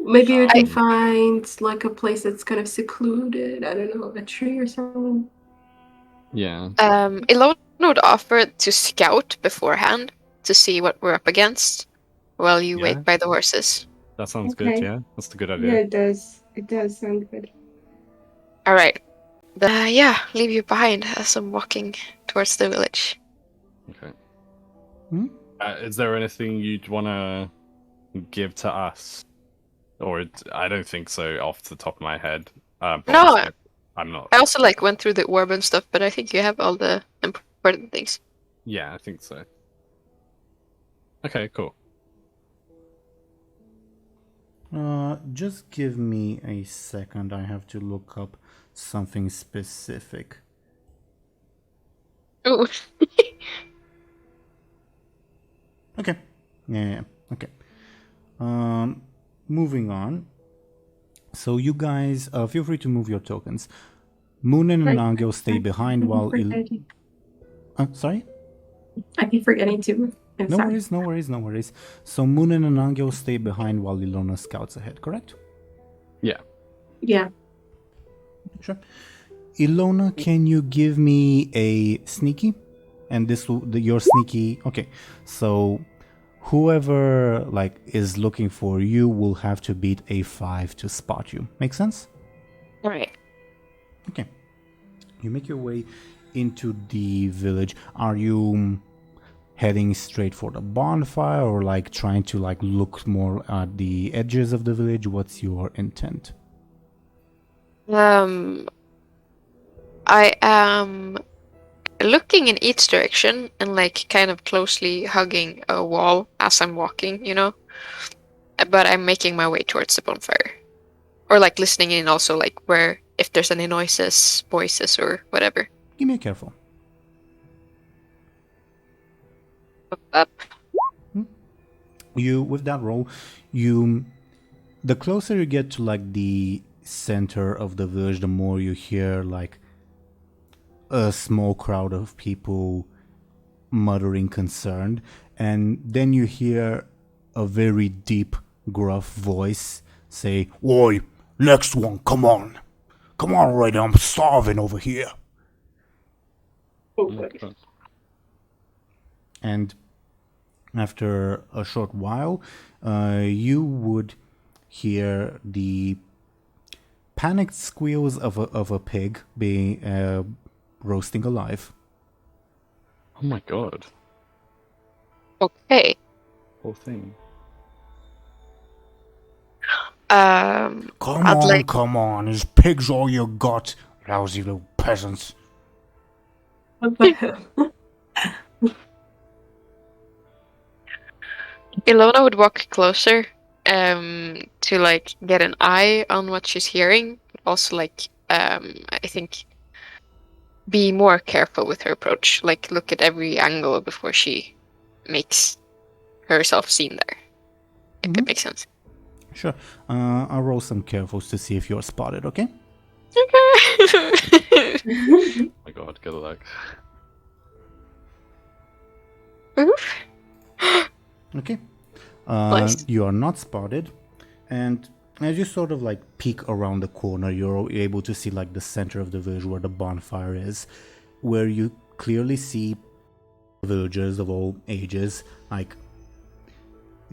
Maybe we can find like a place that's kind of secluded. I don't know, a tree or something. Yeah. Illona would offer to scout beforehand to see what we're up against while you Yeah. wait by the horses. That sounds Okay. good, yeah. That's a good Yeah, idea. it does. It does sound good. All right. Yeah, leave you behind as I'm walking towards the village. Okay. Hmm? Is there anything you'd want to give to us? Or I don't think so off the top of my head. But No. obviously I'm not. I also like went through the orb and stuff, but I think you have all the important things. Yeah, I think so. Okay, cool. Just give me a second. I have to look up something specific. Ooh. Okay. Yeah. Okay. Moving on. So you guys, feel free to move your tokens. Muninn and Anghel stay behind while sorry? I keep forgetting to. I'm No sorry. worries, no worries, no worries. So Muninn and Anghel stay behind while Illona scouts ahead, correct? Yeah. Yeah. Sure. Illona, can you give me a sneaky? And this will your sneaky. Okay. So whoever like is looking for you will have to beat a 5 to spot you. Make sense? All right. Okay. You make your way into the village. Are you heading straight for the bonfire or like trying to like look more at the edges of the village? What's your intent? I am looking in each direction and like kind of closely hugging a wall as I'm walking, you know? But I'm making my way towards the bonfire. Or like listening in also like where if there's any noises, voices or whatever. Give me a careful. Up. You with that roll, the closer you get to like the center of the village, the more you hear like a small crowd of people muttering concerned, and then you hear a very deep, gruff voice say, "Oi, next one, come on already, I'm starving over here." Oh, good. And after a short while, you would hear the panicked squeals of a pig being roasting alive. Oh my god. Okay. Whole thing. Come I'd on, is pigs all you got, lousy little peasants? What the hell? Illona would walk closer to like get an eye on what she's hearing, but also like I think be more careful with her approach. Like look at every angle before she makes herself seen there. If that makes sense. Sure. I'll roll some carefuls to see if you're spotted, okay? Okay. Oh my god, good luck. Okay. Nice. You are not spotted, and as you sort of like peek around the corner, you're able to see like the center of the village where the bonfire is, where you clearly see villagers of all ages like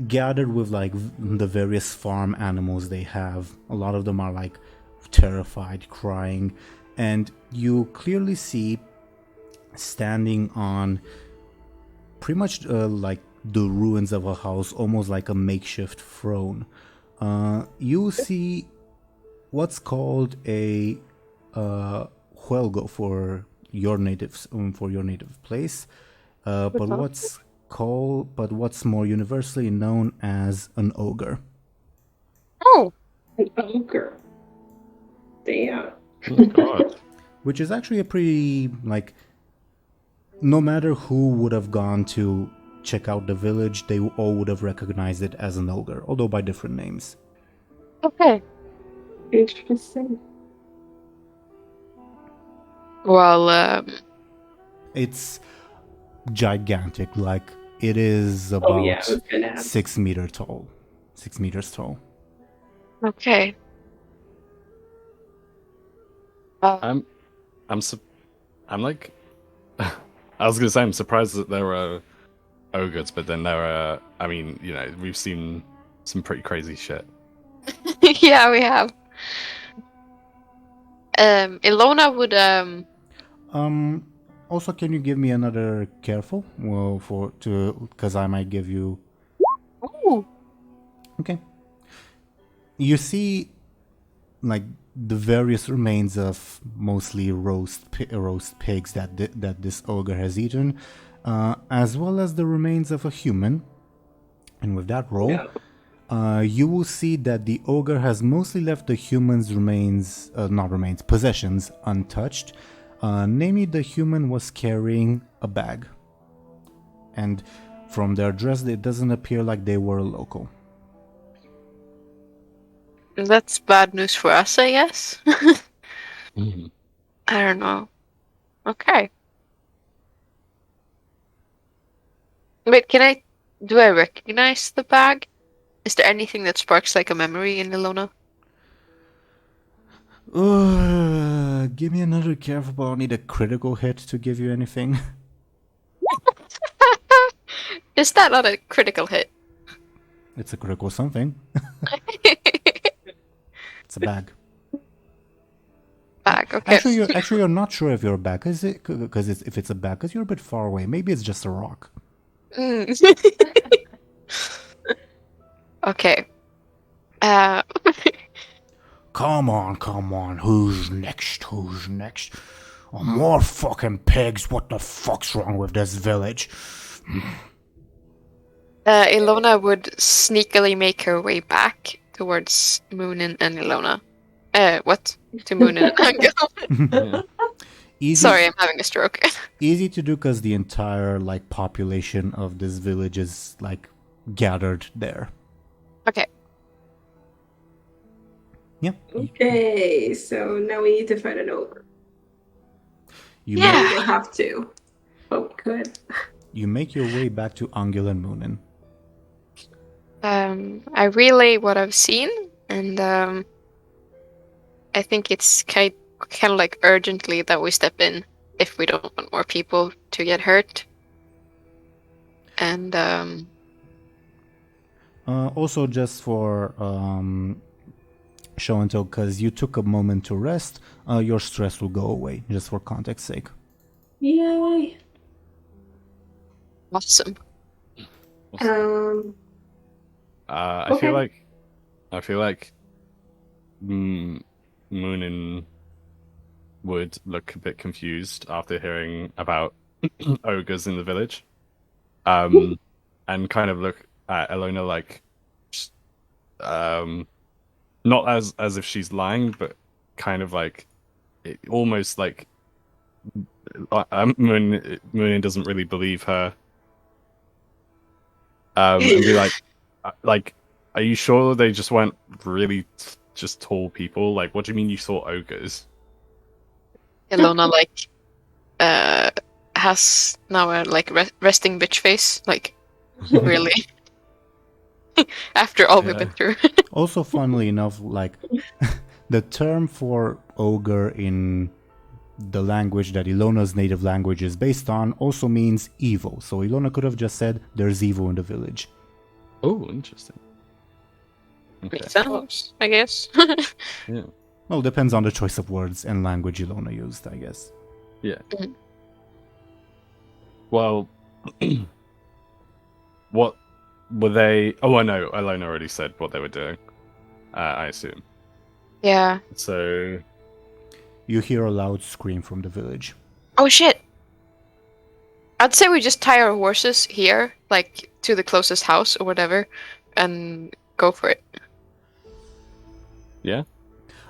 gathered with like the various farm animals they have. A lot of them are like terrified, crying, and you clearly see standing on pretty much like the ruins of a house, almost like a makeshift throne. You see what's called a huelgo for your native place, but what's more universally known as an ogre. Oh. An ogre. Damn. Oh god. Which is actually a pretty, like, no matter who would have gone to check out the village, they all would have recognized it as an ogre, although by different names. Okay. Interesting. Well, It's gigantic, like, it is about Oh yeah, I was gonna ask. 6 meters tall. Okay. I'm like, I was gonna say I'm surprised that there are ogres, but then there are. I mean, we've seen some pretty crazy shit. Yeah, we have. Illona would Also, can you give me another careful? Well, because I might give you. Ooh. Okay. You see, like the various remains of mostly roast pigs that this ogre has eaten, as well as the remains of a human. And with that roll, you will see that the ogre has mostly left the human's possessions untouched. Namely, the human was carrying a bag. And from their dress, it doesn't appear like they were local. That's bad news for us, I guess. Mhm. I don't know. Okay. Wait, do I recognize the bag? Is there anything that sparks like a memory in Illona? Give me another careful, but I'll need a critical hit to give you anything. Is that not a critical hit? It's a critical something. It's a bag. Bag, okay. Actually, you're not sure if you're a bag. Is it? Because if it's a bag, because you're a bit far away. Maybe it's just a rock. Okay. Come on. Who's next? Oh, more fucking pigs. What the fuck's wrong with this village? Illona would sneakily make her way back towards Muninn and Illona. What? To Muninn and Anghel. Easy, Sorry, I'm having a stroke. Easy to do because the entire population of this village is gathered there. Okay. Yeah. Okay, so now we need to find an ogre. You Yeah. We don't have to. Oh, good. You make your way back to Anghel and Muninn. I relay what I've seen, and I think it's kind of like urgently that we step in if we don't want more people to get hurt. And also, just for Show&Tell, because you took a moment to rest, your stress will go away, just for context's sake. Yay. awesome. I feel like Muninn would look a bit confused after hearing about ogres in the village, and kind of look at Illona not as if she's lying, but kind of almost like Muninn doesn't really believe her, and be like, are you sure they just weren't really just tall people? Like, what do you mean you saw ogres? Illona has now a resting bitch face, really. After all we've been through. Also, funnily enough, the term for ogre in the language that Illona's native language is based on also means evil. So Illona could have just said, there's evil in the village. Oh, interesting. Okay. Makes sense, I guess. Yeah. Well, depends on the choice of words and language Illona used, I guess. Yeah. Mhm. Well, what were they? Oh, I know. Illona already said what they were doing. I assume. Yeah. So You hear a loud scream from the village. Oh shit! I'd say we just tie our horses here, to the closest house or whatever, and go for it. yeah.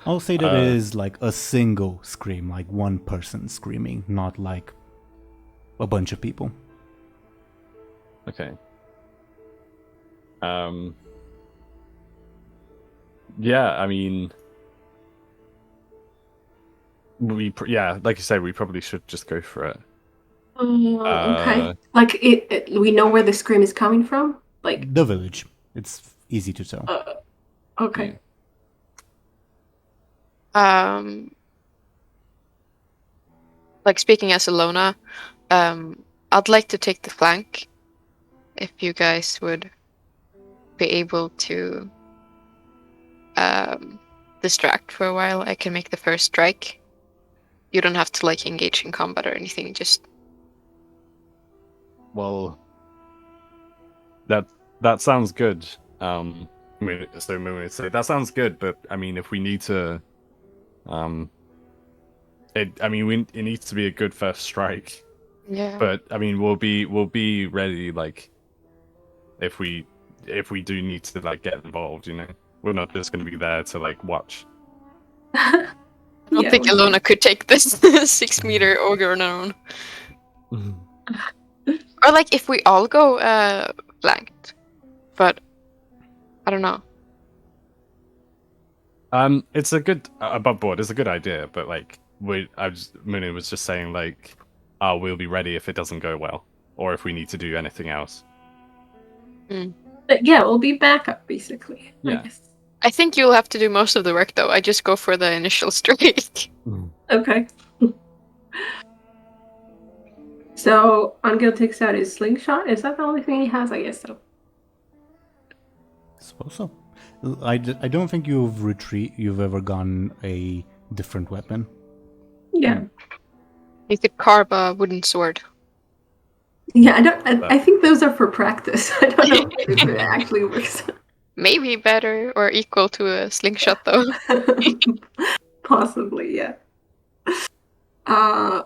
I'll say that it is a single scream, one person screaming, not a bunch of people. Okay. Yeah, I mean, like you said, we probably should just go for it. Okay. We know where the scream is coming from? The village. It's easy to tell. Okay. Like speaking as Illona, I'd like to take the flank. If you guys would be able to distract for a while, I can make the first strike. You don't have to like engage in combat or anything. Just Well, that sounds good. So Muninn would say that sounds good, but I mean, if we need to, it needs to be a good first strike. yeah. But I mean, we'll be ready. Like, if we do need to like get involved, you know, we're not just going to be there to like watch. I don't think Illona could take this 6-meter ogre on her own. Or like if we all go flanked, but I don't know. It's a good above board. It's a good idea, but like Muninn was just saying like, we'll be ready if it doesn't go well, or if we need to do anything else. But yeah, we'll be backup basically. Yeah. I guess. I think you'll have to do most of the work though. I just go for the initial strike. Okay. So Anghel takes out his slingshot. Is that the only thing he has? I guess so. Suppose so. I don't think you've ever gotten a different weapon. Yeah. You could carve a wooden sword. Yeah, I think those are for practice. I don't know if it actually works. Maybe better or equal to a slingshot though. Possibly, yeah. I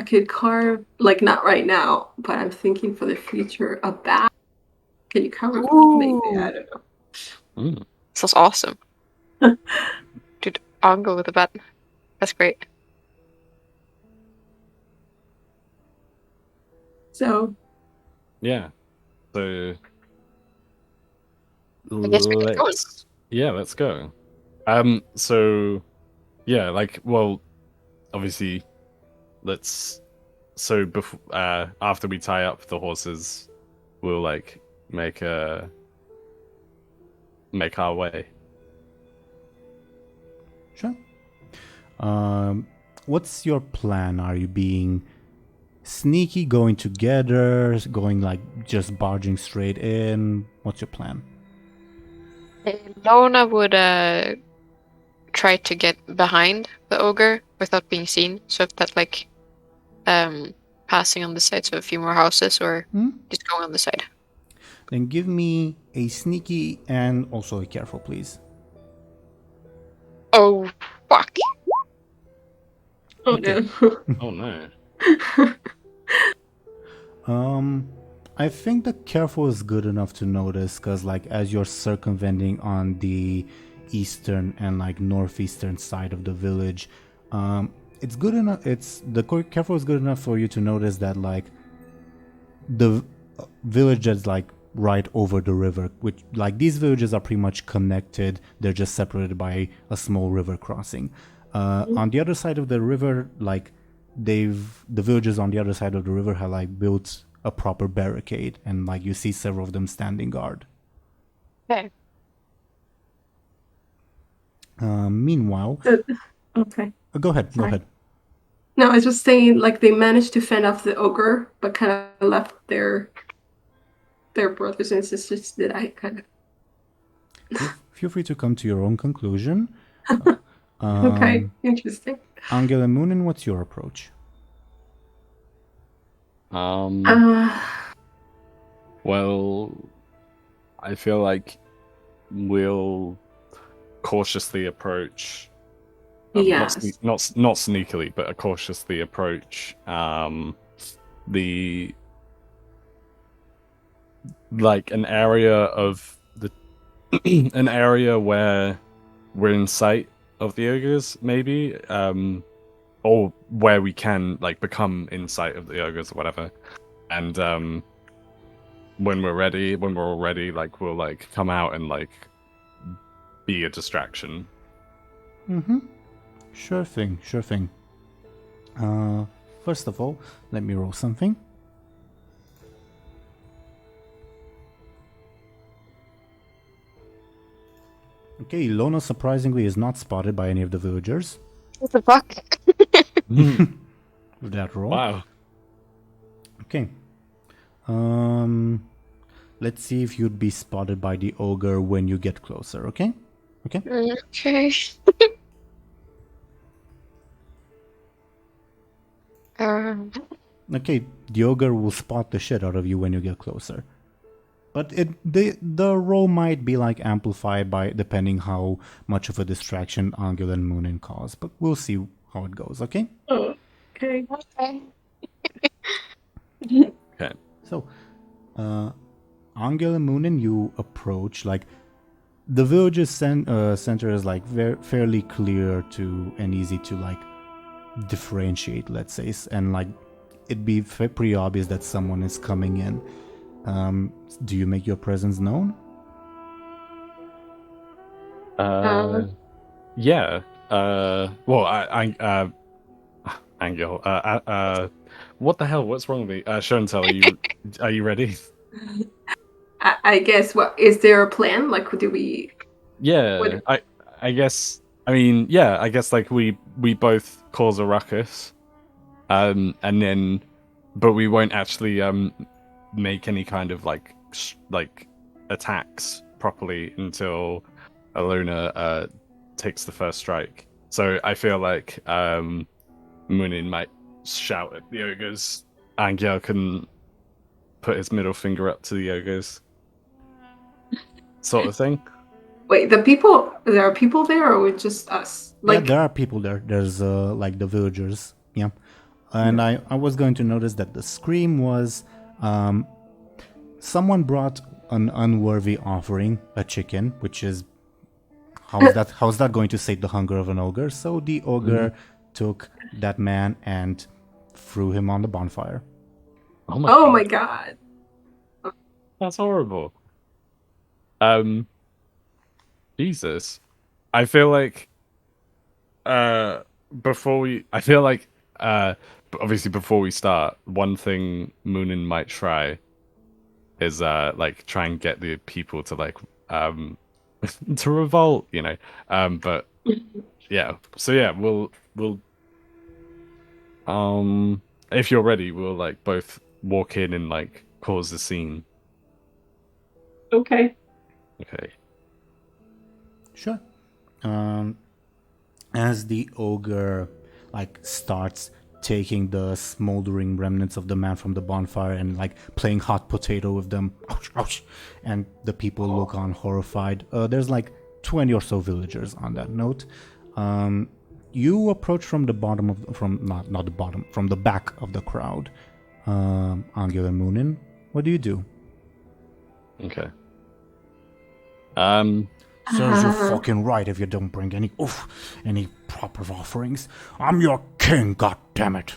could carve, like not right now, but I'm thinking for the future, a bat. Can you carve? Maybe, I don't know. Sounds awesome. Dude, I'll go with a bat. That's great. So Yeah. So I guess we can go. Yeah, let's go. So yeah, like, well, obviously, let's. So before, after we tie up the horses, we'll like make our way. Sure. What's your plan? Are you being sneaky, going together, going like just barging straight in? What's your plan? Illona would try to get behind the ogre without being seen. So if that like passing on the sides of a few more houses or just going on the side. Then give me a sneaky and also a careful, please. Oh fuck. oh no. Oh no. I think the careful is good enough to notice, because like as you're circumventing on the eastern and like northeastern side of the village, it's good enough. Careful is good enough for you to notice that like the village is like right over the river, which like these villages are pretty much connected. They're just separated by a small river crossing. On the other side of the river, like the villages on the other side of the river have like built a proper barricade, and like you see several of them standing guard. Okay. Meanwhile, Okay. go ahead. Sorry. Go ahead. No, I was just saying, like they managed to fend off the ogre, but kind of left their brothers and sisters. Did I kind of? Feel free to come to your own conclusion. Okay, interesting. Anghel and Muninn, what's your approach? Well, I feel like we'll cautiously approach. Yes. Not sneakily, but cautiously approach the like an area of the an area where we're in sight of the ogres, maybe, or where we can like become in sight of the ogres or whatever, and when we're all ready, like we'll like come out and like be a distraction. Sure thing. First of all, let me roll something. Okay, Illona surprisingly is not spotted by any of the villagers. What the fuck? With that roll. Wow. Okay. Let's see if you'd be spotted by the ogre when you get closer, okay? Okay? Okay. Okay, the ogre will spot the shit out of you when you get closer. But the roll might be like amplified by depending how much of a distraction Anghel and Muninn cause. But we'll see how it goes, okay? Oh, okay. Okay. Okay. So, Anghel and Muninn, you approach, like, the village's center is, like, fairly clear to and easy to, like, differentiate, let's say, and, like, it'd be pretty obvious that someone is coming in. Do you make your presence known? Yeah. Well, Anghel. What the hell? What's wrong with me? Show&Tell, are you ready? I guess. What is there a plan? Like, do we? Yeah. What- I guess. I mean, yeah. I guess like we both cause a ruckus, and then, but we won't actually make any kind of like attacks properly until Illona takes the first strike. So I feel like Muninn might shout at the ogres. Anghel can put his middle finger up to the ogres, sort of thing. Wait, there are people there, or it's just us? Yeah, there are people there. There's like the villagers. Yeah. And I was going to notice that the scream was someone brought an unworthy offering, a chicken, which is how's that going to sate the hunger of an ogre? So the ogre took that man and threw him on the bonfire. Oh my god. That's horrible. Jesus. I feel like before we start, one thing Muninn might try is like try and get the people to like to revolt, you know. But yeah. So yeah, we'll if you're ready, we'll like both walk in and like cause the scene. Okay. Okay. Sure. As the ogre like starts taking the smoldering remnants of the man from the bonfire and like playing hot potato with them, ouch, ouch, and the people look on horrified. There's like 20 or so villagers on that note. You approach from the bottom from the back of the crowd. Anghel and Muninn, what do you do? Okay. Serves you fucking right if you don't bring any proper offerings. I'm your king, goddammit.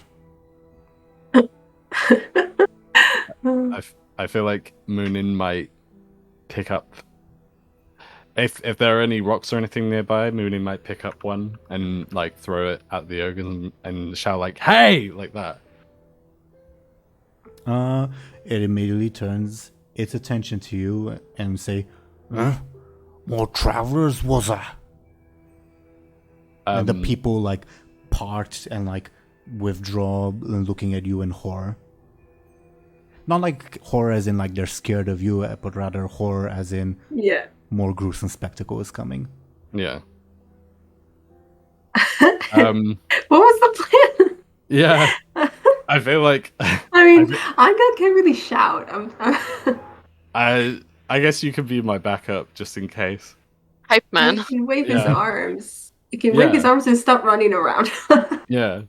I feel like Muninn might pick up if there are any rocks or anything nearby. Muninn might pick up one and like throw it at the ogre and shout like "Hey!" like that. It immediately turns its attention to you and say, "Huh? More travelers, was there?" And the people like part and like withdraw, looking at you in horror. Not like horror as in like they're scared of you, but rather horror as in more gruesome spectacle is coming. Yeah. What was the plan? Yeah. I feel like I mean, Anghel can't really shout. I guess you could be my backup just in case. Hype man. He can wave his Yeah. arms. He can wave his arms and stop running around. Yeah.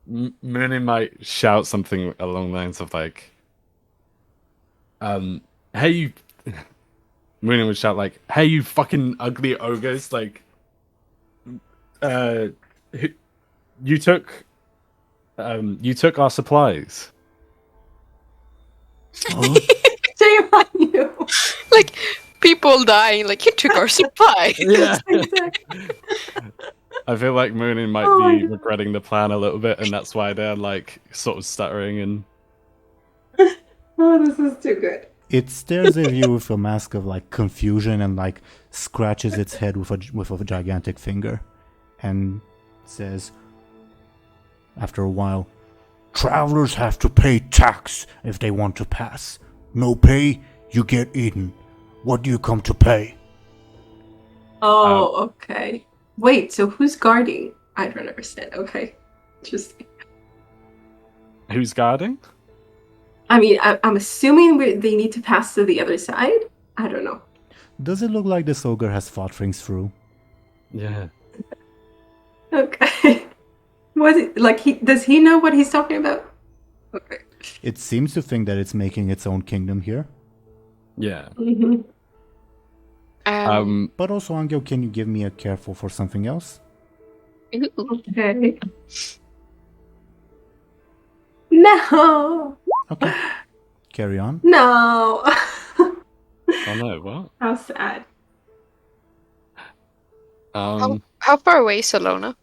Muninn might shout something along the lines of like, hey you. Muninn would shout like, "Hey you fucking ugly ogres! Like, you took our supplies." Shame on you. Like people dying. Like you took our supply. Yeah. I feel like Muninn might be regretting the plan a little bit, and that's why they're like sort of stuttering and. Oh, this is too good. It stares at you with a mask of like confusion and like scratches its head with a gigantic finger, and says, after a while, "Travelers have to pay tax if they want to pass. No pay, you get eaten. What do you come to pay?" Oh, okay. Wait, so who's guarding? I don't understand. Okay. Interesting. Who's guarding? I mean, I'm assuming they need to pass to the other side? I don't know. Does it look like this ogre has thought things through? Yeah. Okay. Does he know what he's talking about? Okay. It seems to think that it's making its own kingdom here. Yeah. Mm-hmm. But also, Anghel, can you give me a careful for something else? Okay. No. Okay. Carry on. No. Oh no, what? How sad. How far away is Illona?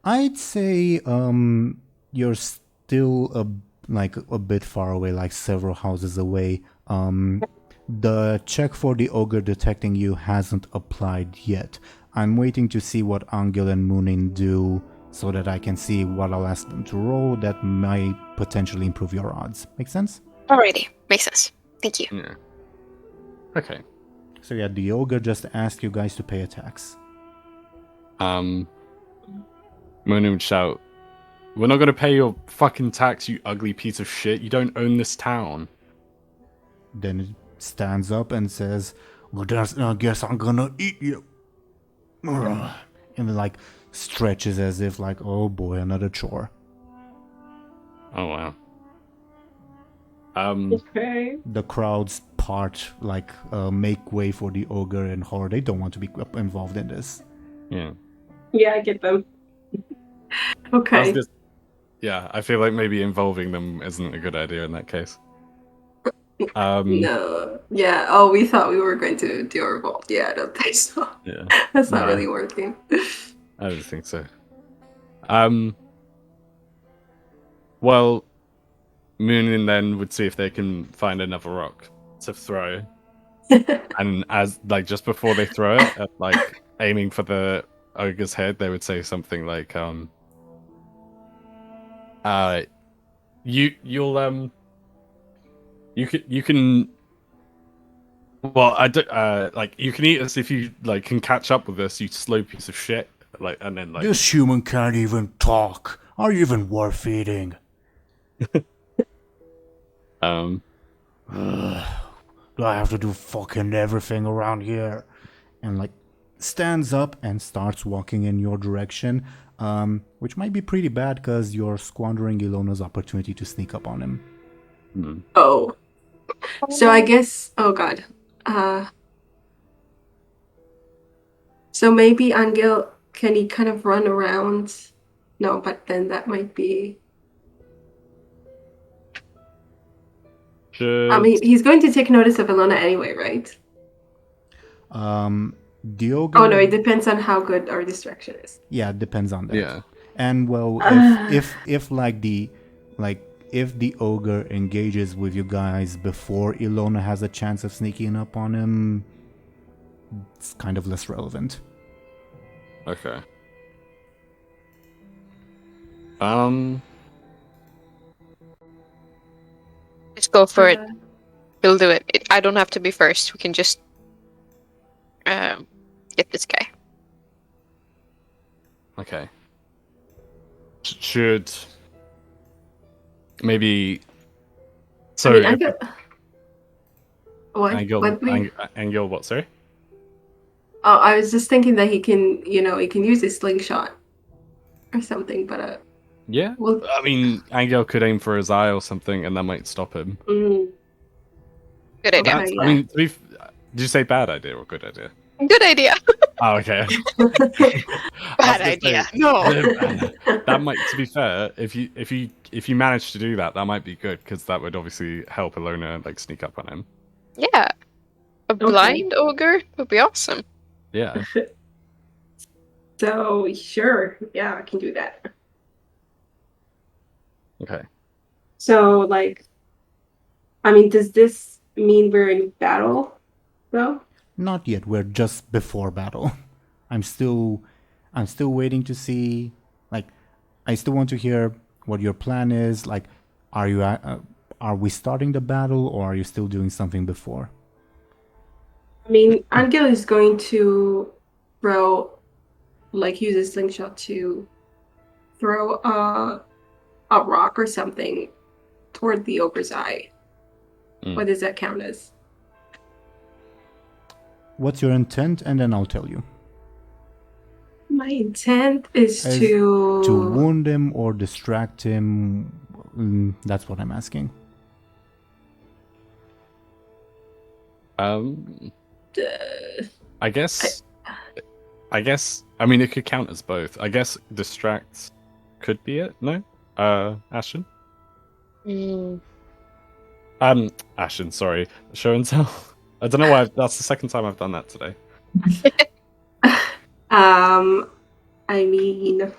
I'd say you're still a bit far away, like several houses away. The check for the ogre detecting you hasn't applied yet. I'm waiting to see what Anghel and Muninn do so that I can see what I'll ask them to roll that might potentially improve your odds. Make sense? Alrighty, makes sense. Thank you. Yeah. Okay. So yeah, the ogre just asked you guys to pay a tax. Muninn would shout, "We're not gonna pay your fucking tax, you ugly piece of shit. You don't own this town." Then it stands up and says, "Well, I guess I'm gonna eat you." And then like stretches as if like, oh boy, another chore. Oh wow. Okay. The crowds part, like make way for the ogre and horror. They don't want to be involved in this. Yeah. Yeah, I get them. Okay. Yeah, I feel like maybe involving them isn't a good idea in that case. No. Yeah. Oh, we thought we were going to do our vault. Yeah, I don't think so. Yeah. That's not Nah. really working. I don't think so. Well, Muninn then would see if they can find another rock to throw, and as like just before they throw it, like aiming for the ogre's head, they would say something like, you can. Well, I don't. Like you can eat us if you like can catch up with us, you slow piece of shit. Like, and then like This human can't even talk. Are you even worth eating? um. Do I have to do fucking everything around here? And like stands up and starts walking in your direction, which might be pretty bad because you're squandering Illona's opportunity to sneak up on him. Oh. So I guess. Oh God. So maybe Anghel, can he kind of run around? No, but then that might be. I mean, he's going to take notice of Illona anyway, right? The ogre. Oh no, it depends on how good our distraction is. Yeah, it depends on that. Yeah. And well, if the ogre engages with you guys before Illona has a chance of sneaking up on him, it's kind of less relevant. Okay. Just go for it. We'll do it. I don't have to be first. We can just get this guy. Okay. Should maybe. Sorry, I mean, what? Anghel, what? Sorry. Oh, I was just thinking that he can use his slingshot or something, but Yeah. well, I mean, Anghel could aim for his eye or something, and that might stop him. Good idea. Okay, I mean, did you say bad idea or good idea? Good idea. Oh, okay. Bad idea. No. That might, to be fair, if you manage to do that, that might be good because that would obviously help Illona like sneak up on him. Yeah. A blind ogre would be awesome. Yeah. So sure, yeah, I can do that. Okay. So like, I mean, does this mean we're in battle, though? Not yet. We're just before battle. I'm still waiting to see. Like, I still want to hear what your plan is. Like, are we starting the battle, or are you still doing something before? I mean, Anghel is going to use a slingshot to throw a rock or something toward the ogre's eye. What does that count as? What's your intent? And then I'll tell you. My intent is to wound him or distract him. That's what I'm asking. I guess. I mean, it could count as both. I guess distract could be it. No, Ashen. Ashen. Sorry, show and tell. I don't know why. That's the second time I've done that today. I mean,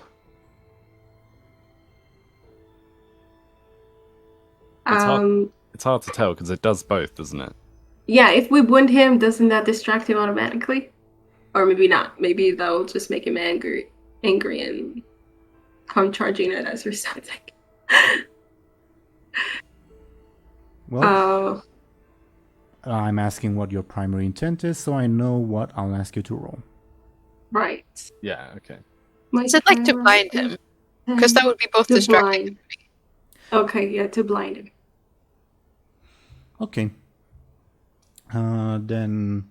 It's hard to tell because it does both, doesn't it? yeah, if we wound him, doesn't that distract him automatically? Or maybe not. Maybe that'll just make him angry and come charging at us or something. Well, I'm asking what your primary intent is, so I know what I'll ask you to roll. Right. Yeah. Okay. Is it like to blind him? Because that would be both distracting. Okay, yeah, to blind him. Okay. Then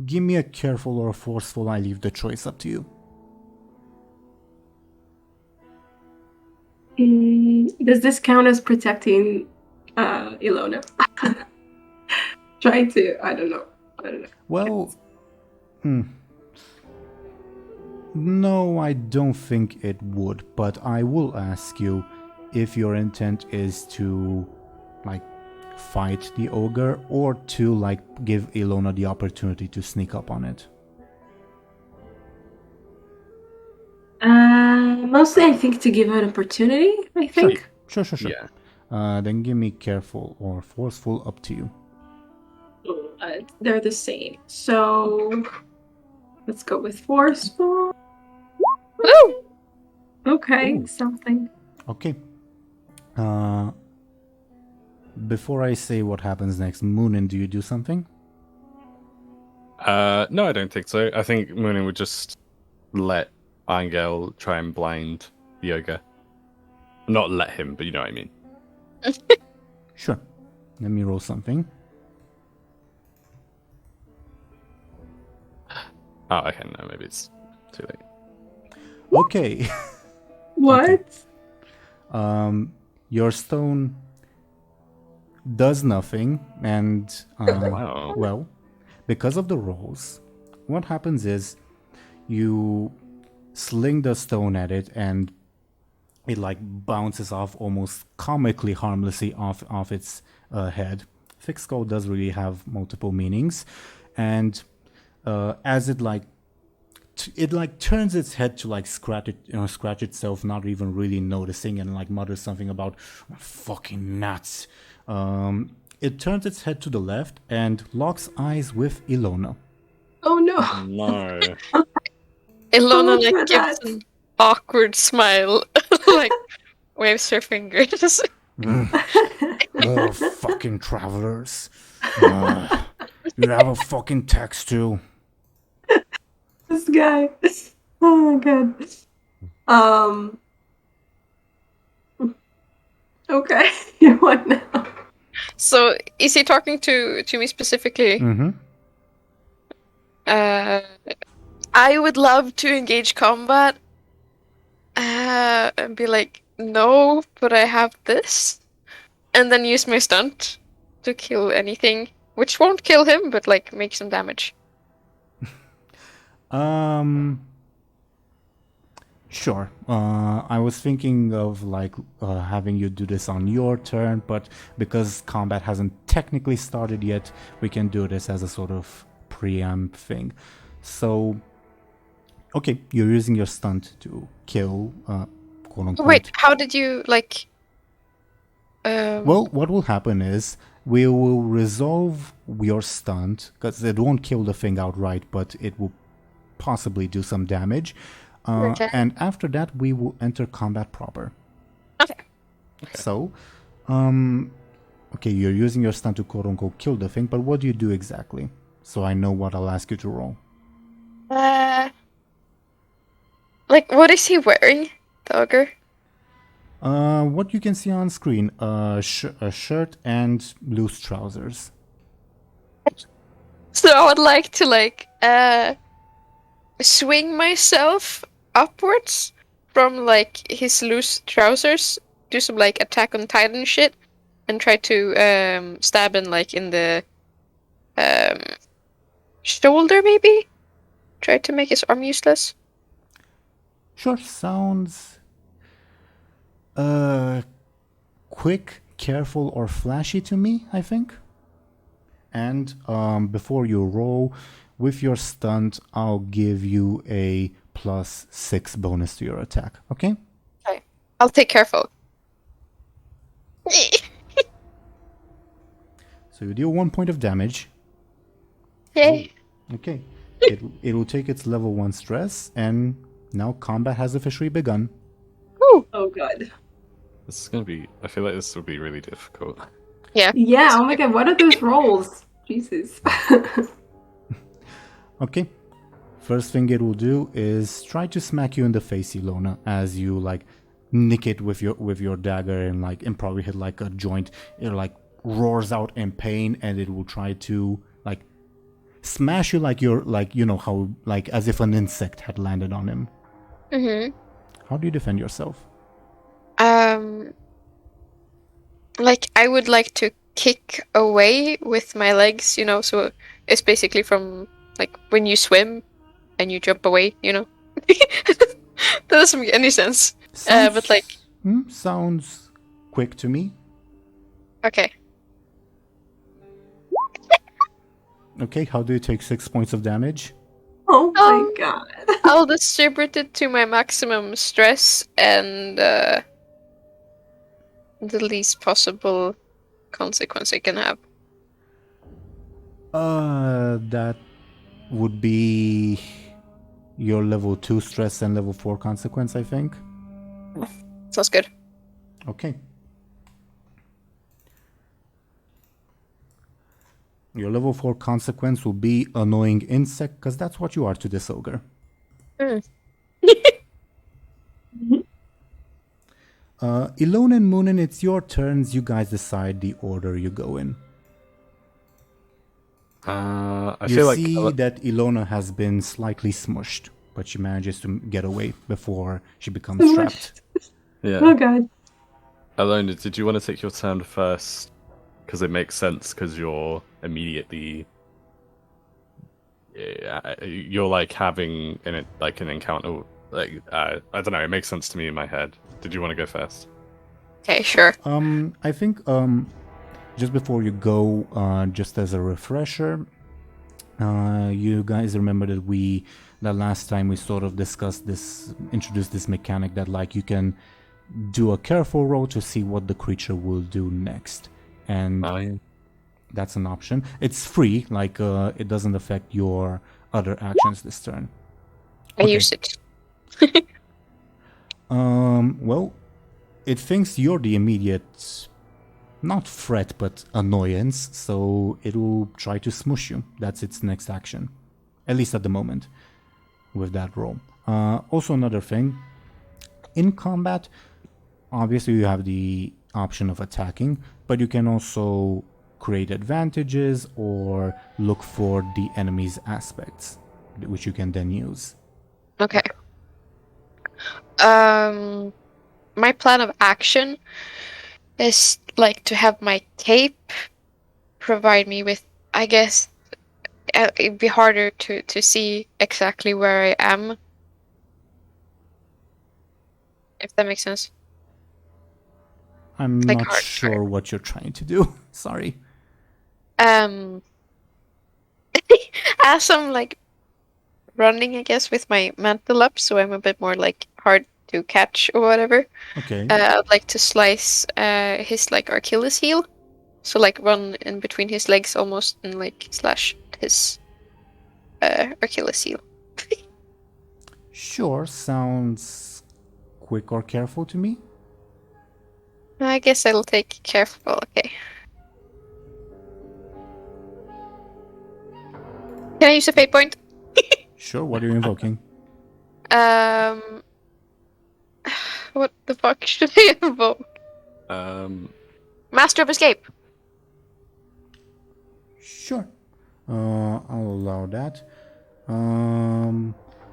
give me a careful or a forceful. I leave the choice up to you. Does this count as protecting Illona? Trying to, I don't know. Well, no, I don't think it would, but I will ask you if your intent is to, like, fight the ogre or to, like, give Illona the opportunity to sneak up on it. Mostly I think to give an opportunity, I think. Sure. Yeah. Then give me careful or forceful, up to you. They're the same. So let's go with forceful. Woo! Okay, Ooh. something. Okay. Before I say what happens next, Muninn, do you do something? No, I don't think so. I think Muninn would just let Anghel try and blind the ogre. Not let him, but you know what I mean. Sure. Let me roll something. Oh, okay, no, maybe it's too late. Okay. What? Your stone does nothing, and Wow. well, because of the rolls, what happens is you sling the stone at it, and it like bounces off almost comically harmlessly off its head. Thick skull does really have multiple meanings, and as it turns its head to like scratch itself, not even really noticing, and like mutters something about fucking nuts. It turns its head to the left and locks eyes with Illona. Oh no. No. Illona for like gives that. an awkward smile, like waves her fingers. Oh, fucking travelers. You have a fucking text too. This guy. Oh my god. Okay. What now? So is he talking to me specifically? Mm-hmm. I would love to engage combat and be like, no, but I have this, and then use my stunt to kill anything, which won't kill him, but like make some damage. Sure. I was thinking of like having you do this on your turn, but because combat hasn't technically started yet, we can do this as a sort of preamp thing. So, okay, you're using your stunt to kill, quote unquote. Wait, how did you like? Well, what will happen is we will resolve your stunt, because it won't kill the thing outright, but it will possibly do some damage. Okay. And after that, we will enter combat proper. Okay. So, okay, you're using your stunt to quote-unquote kill the thing, but what do you do exactly? So I know what I'll ask you to roll. Like, what is he wearing, the ogre? What you can see on screen, a shirt and loose trousers. So I would like to, like, swing myself upwards from, like, his loose trousers, do some, like, Attack on Titan shit, and try to, stab him, like, in the, shoulder, maybe? Try to make his arm useless. Sure, sounds quick, careful, or flashy to me, I think. And before you roll, with your stunt, I'll give you a +6 bonus to your attack, okay? Okay. I'll take careful. So you deal 1 point of damage. Yay. Okay. It will take its level 1 stress, and now combat has officially begun. Ooh. Oh god. This is gonna be. I feel like this will be really difficult. Yeah. Yeah, oh my god, what are those rolls? Jesus. Okay. First thing it will do is try to smack you in the face, Illona, as you like nick it with your dagger and probably hit like a joint. It like roars out in pain, and it will try to like smash you like you know how like as if an insect had landed on him. Mm-hmm. How do you defend yourself? Like, I would like to kick away with my legs, you know, so it's basically from, like, when you swim and you jump away, you know? That doesn't make any sense. But, like... Sounds quick to me. Okay. Okay, how do you take 6 points of damage? Oh my god. I'll distribute it to my maximum stress and the least possible consequence I can have. That would be your level 2 stress and level 4 consequence, I think. Sounds good. Okay. Your level 4 consequence will be annoying insect, because that's what you are to this ogre. Illona and Muninn, it's your turns. You guys decide the order you go in. I You feel see like that Illona has been slightly smushed, but she manages to get away before she becomes trapped. yeah. Oh god. Illona, did you want to take your turn first? Because it makes sense. Because you're immediately, you're like having an encounter. Like I don't know. It makes sense to me in my head. Did you want to go first? Okay, sure. I think just before you go, just as a refresher, you guys remember that last time we sort of introduced this mechanic that like you can do a careful roll to see what the creature will do next, and that's an option. It's free, like it doesn't affect your other actions this turn. I used it. Well, it thinks you're the immediate, not threat, but annoyance, so it will try to smush you. That's its next action, at least at the moment, with that roll. Also, another thing, in combat, obviously you have the option of attacking, but you can also create advantages or look for the enemy's aspects, which you can then use. Okay. My plan of action is like to have my cape provide me with, I guess, it'd be harder to see exactly where I am. If that makes sense. I'm Like not sure what you're trying to do. Sorry. As I'm like running, I guess, with my mantle up, so I'm a bit more like hard to catch or whatever. Okay. I'd like to slice his like Achilles heel, so like run in between his legs almost and like slash his Achilles heel. Sure, sounds quick or careful to me. I guess I'll take careful. Okay. Can I use a fate point? Sure, what are you invoking? What the fuck should I invoke? Master of Escape. Sure. I'll allow that.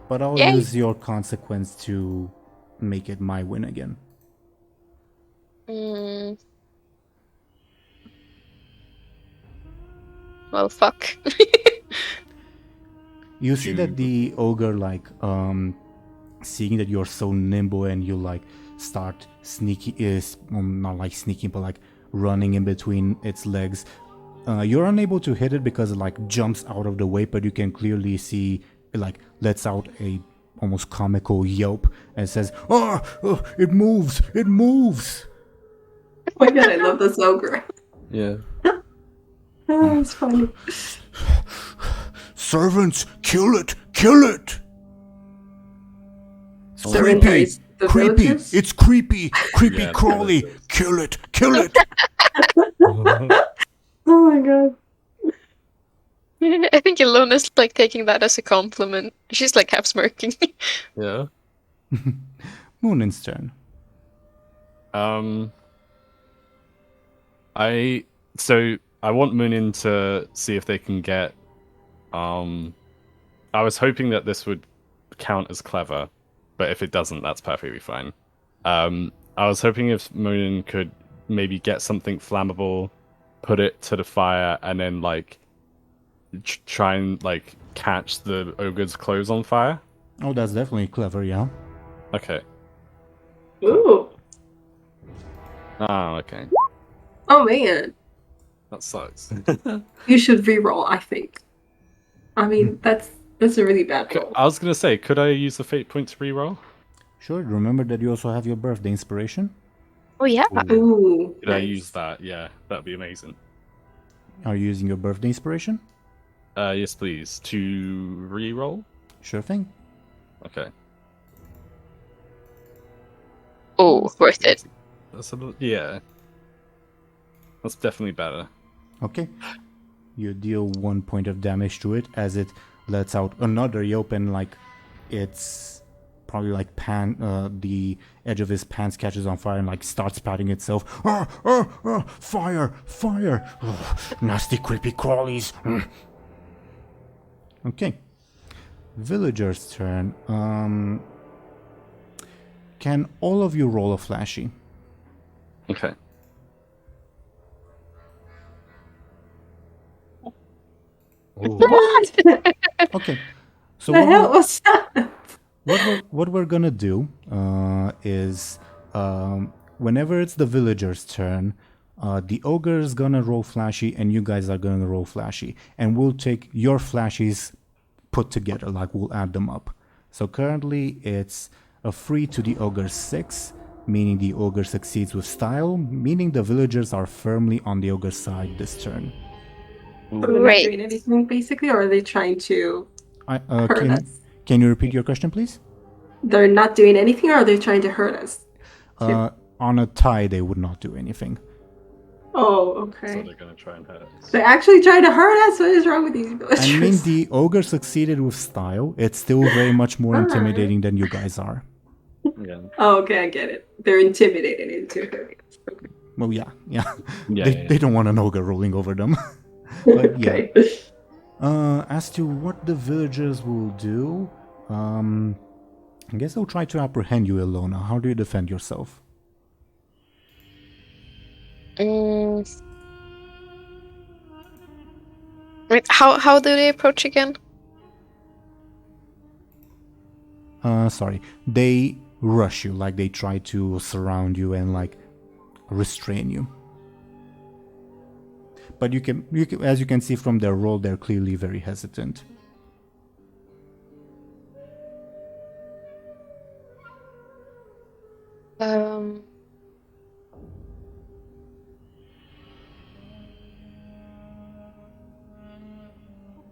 But I'll Yay. use your consequence to make it my win again. Well, fuck. You see that the ogre, like, seeing that you're so nimble and you, like, start sneaking, not like sneaking, but like running in between its legs. You're unable to hit it because it, like, jumps out of the way, but you can clearly see it, like, lets out a almost comical yelp and says, "Oh, it moves! It moves!" Oh my god, I love this ogre. Yeah. Oh, it's funny. Servants, kill it! Kill it! It's Servant creepy! is the Creepy! villagers? It's creepy! Creepy Yeah, crawly! villagers. Kill it! Kill it! Oh my god. I think Illona's like taking that as a compliment. She's like half smirking. Yeah. Muninn's turn. I want Muninn to see if they can get. I was hoping that this would count as clever, but if it doesn't, that's perfectly fine. I was hoping if Muninn could maybe get something flammable, put it to the fire, and then like try and like catch the ogre's clothes on fire. Oh, that's definitely clever, yeah. Okay. Ooh. Ah, okay. Oh man. That sucks. You should re-roll, I think. I mean, that's a really bad roll. I was gonna say, could I use the fate point to reroll? Sure, remember that you also have your birthday inspiration. Oh yeah. Ooh. Could I nice. use that? Yeah, that'd be amazing. Are you using your birthday inspiration? Yes, please. To reroll? Sure thing. Okay. Oh, worth it. That's a little, yeah. That's definitely better. Okay. You deal 1 point of damage to it as it lets out another yelp and like it's probably like the edge of his pants catches on fire and like starts patting itself. Fire! Fire! Oh, nasty creepy crawlies. Okay. Villager's turn. Can all of you roll a flashy? Okay. What? Okay. So The hell was that? what we're gonna do is whenever it's the villager's turn, the ogre is gonna roll flashy and you guys are gonna roll flashy, and we'll take your flashies put together, like we'll add them up. So currently it's a 3 to the ogre's 6, meaning the ogre succeeds with style, meaning the villagers are firmly on the ogre's side this turn. So they're not Great. doing anything basically, or are they trying to hurt us? Can you repeat your question, please? They're not doing anything, or are they trying to hurt us? On a tie, they would not do anything. Oh, So okay. they're gonna try and hurt us. They're actually trying to hurt us? What is wrong with these villagers? I mean, the ogre succeeded with style. It's still very much more intimidating than you guys are. Yeah. Oh, okay, I get it. They're intimidated into hurting us. Okay. Well, yeah. Yeah, They don't want an ogre rolling over them. But yeah. Okay. As to what the villagers will do, I guess they'll try to apprehend you, Illona. How do you defend yourself? Wait, how do they approach again? Sorry. They rush you, like they try to surround you and like restrain you. But you can, as you can see from their roll, they're clearly very hesitant.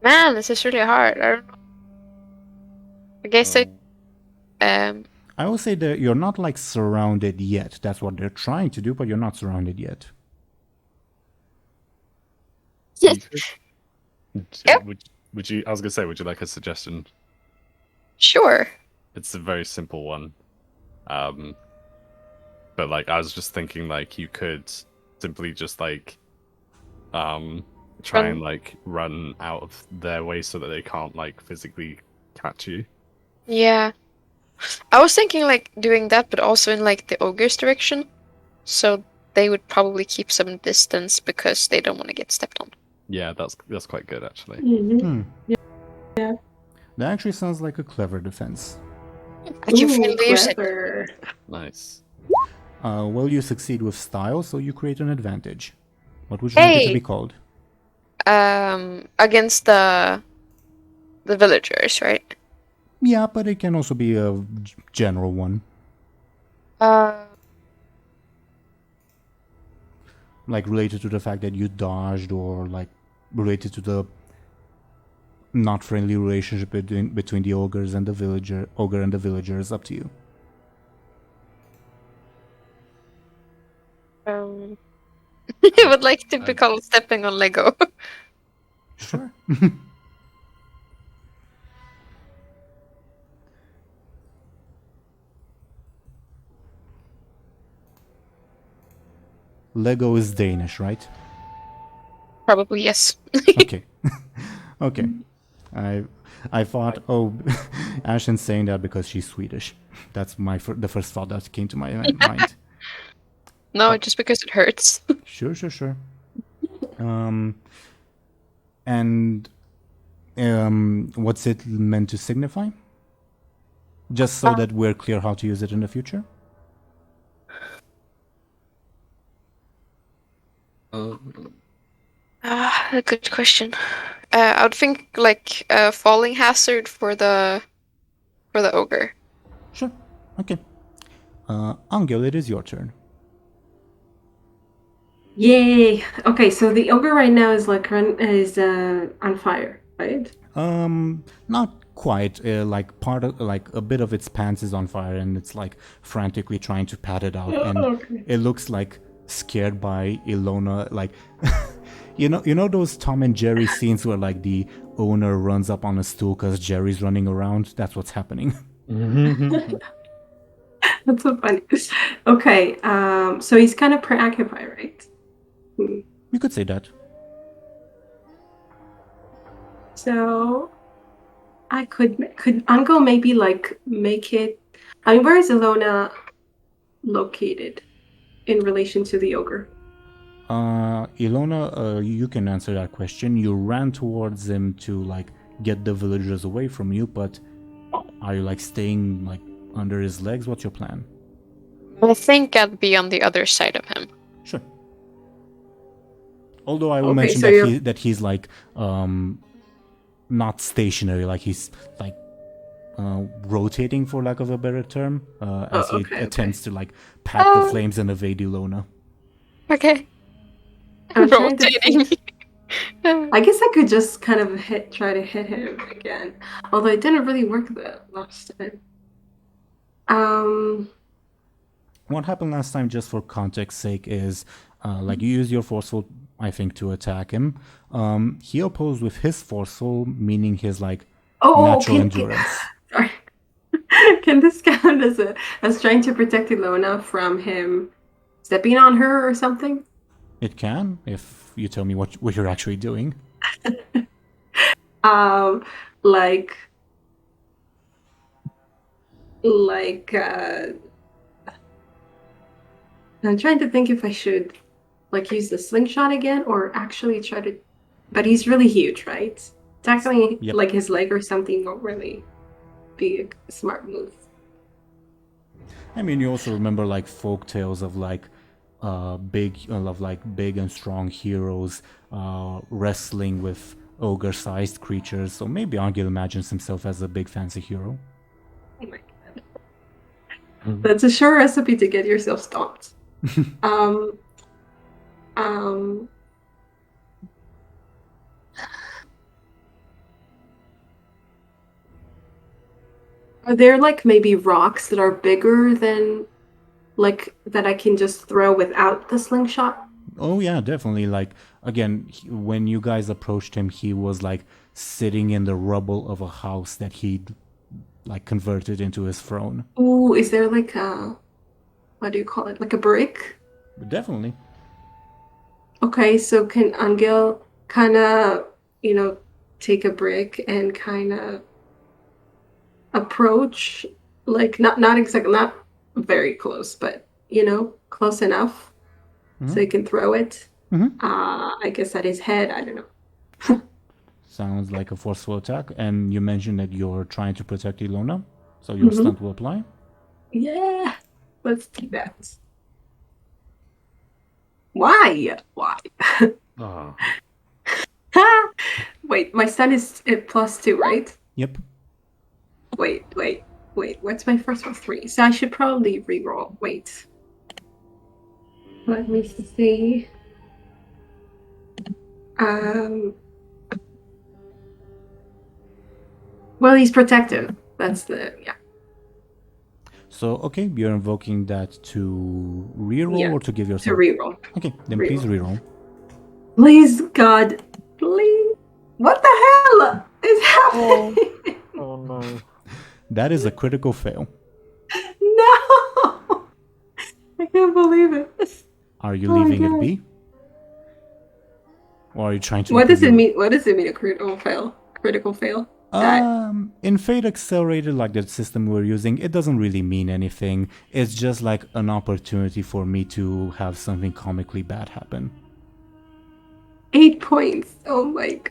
Man, this is really hard. I don't know. I guess Oh. I will say that you're not like surrounded yet. That's what they're trying to do, but you're not surrounded yet. You could- Yep. Would you? I was gonna say, would you like a suggestion? Sure. It's a very simple one. But like I was just thinking, like you could simply just like, try and like run out of their way so that they can't like physically catch you. Yeah. I was thinking like doing that, but also in like the ogre's direction. So they would probably keep some distance because they don't want to get stepped on. Yeah, that's quite good actually. Mhm. Hmm. That actually sounds like a clever defense. I can Ooh, finally use it. clever. Nice. Well, you succeed with style, so you create an advantage. What would you like it to Hey! be called? Against the villagers, right? Yeah, but it can also be a general one. Like related to the fact that you dodged, or like related to the not friendly relationship between the ogre and the villagers. Up to you. I would like to be called stepping on Lego. Sure. Lego is Danish, right? Probably yes. Okay. Okay. I thought, oh, Ashen's saying that because she's Swedish. That's the first thought that came to my mind. No, just because it hurts. Sure. And what's it meant to signify? Just so that we're clear how to use it in the future? A good question. I would think like a falling hazard for the ogre. Sure. Okay. Anghel, it is your turn. Yay! Okay, so the ogre right now is like on fire, right? Not quite. Like part of like a bit of its pants is on fire, and it's like frantically trying to pat it out, and Okay. it looks like scared by Illona. Like, you know those Tom and Jerry scenes where like the owner runs up on a stool because Jerry's running around. That's what's happening. That's so funny. Okay, so he's kind of preoccupied, right? You could say that. So I could Anghel maybe like make it. I mean, where is Illona located in relation to the ogre? Illona, you can answer that question. You ran towards him to like get the villagers away from you, but are you like staying like under his legs? What's your plan? I think I'd be on the other side of him. Sure. Although I will Okay, mention so that you're- he's like not stationary, like he's like rotating, for lack of a better term, as he okay. attempts to like pat the flames and evade Illona. Okay. I'm trying to Rotating. think. I guess I could just kind of try to hit him again, although it didn't really work the last time. What happened last time, just for context sake, is like you use your forceful, I think, to attack him. He opposed with his forceful, meaning his like natural endurance. Sorry. Can this count as trying to protect Illona from him stepping on her or something? It can, if you tell me what you're actually doing. Like I'm trying to think if I should like use the slingshot again or actually try to, but he's really huge, right? Tackling Yep. like his leg or something won't really be a smart move. I mean, you also remember like folk tales of like big and strong heroes wrestling with ogre-sized creatures. So maybe Anghel imagines himself as a big fancy hero. Oh my god. That's a sure recipe to get yourself stomped. Are there like maybe rocks that are bigger than like that I can just throw without the slingshot? Oh yeah, definitely. Like again, when you guys approached him, he was like sitting in the rubble of a house that he'd like converted into his throne. Ooh, is there like a what do you call it? Like a brick? But definitely. Okay, so can Anghel kind of, take a brick and kind of approach, like not exactly not very close, but close enough so he can throw it. Mhm. I guess at his head. I don't know. Sounds like a forceful attack. And you mentioned that you're trying to protect Illona, so your stunt will apply. Yeah, let's do that. Why? Why? Oh. Wait, my stun is at +2, right? Yep. Wait. What's my first one? 3. So I should probably reroll. Wait. Let me see. Well, he's protective. That's yeah. So okay, you're invoking that to reroll Yeah, or to give To yourself. reroll. Okay, then please reroll. Please, God, please. What the hell is happening? Oh no. That is a critical fail. No, I can't believe it. Are you Oh my leaving it God. be? Or are you trying to What does improve it your- mean? What does it mean? A critical fail? Critical fail? In Fate Accelerated, like the system we're using, it doesn't really mean anything. It's just like an opportunity for me to have something comically bad happen. 8 points. Oh my God.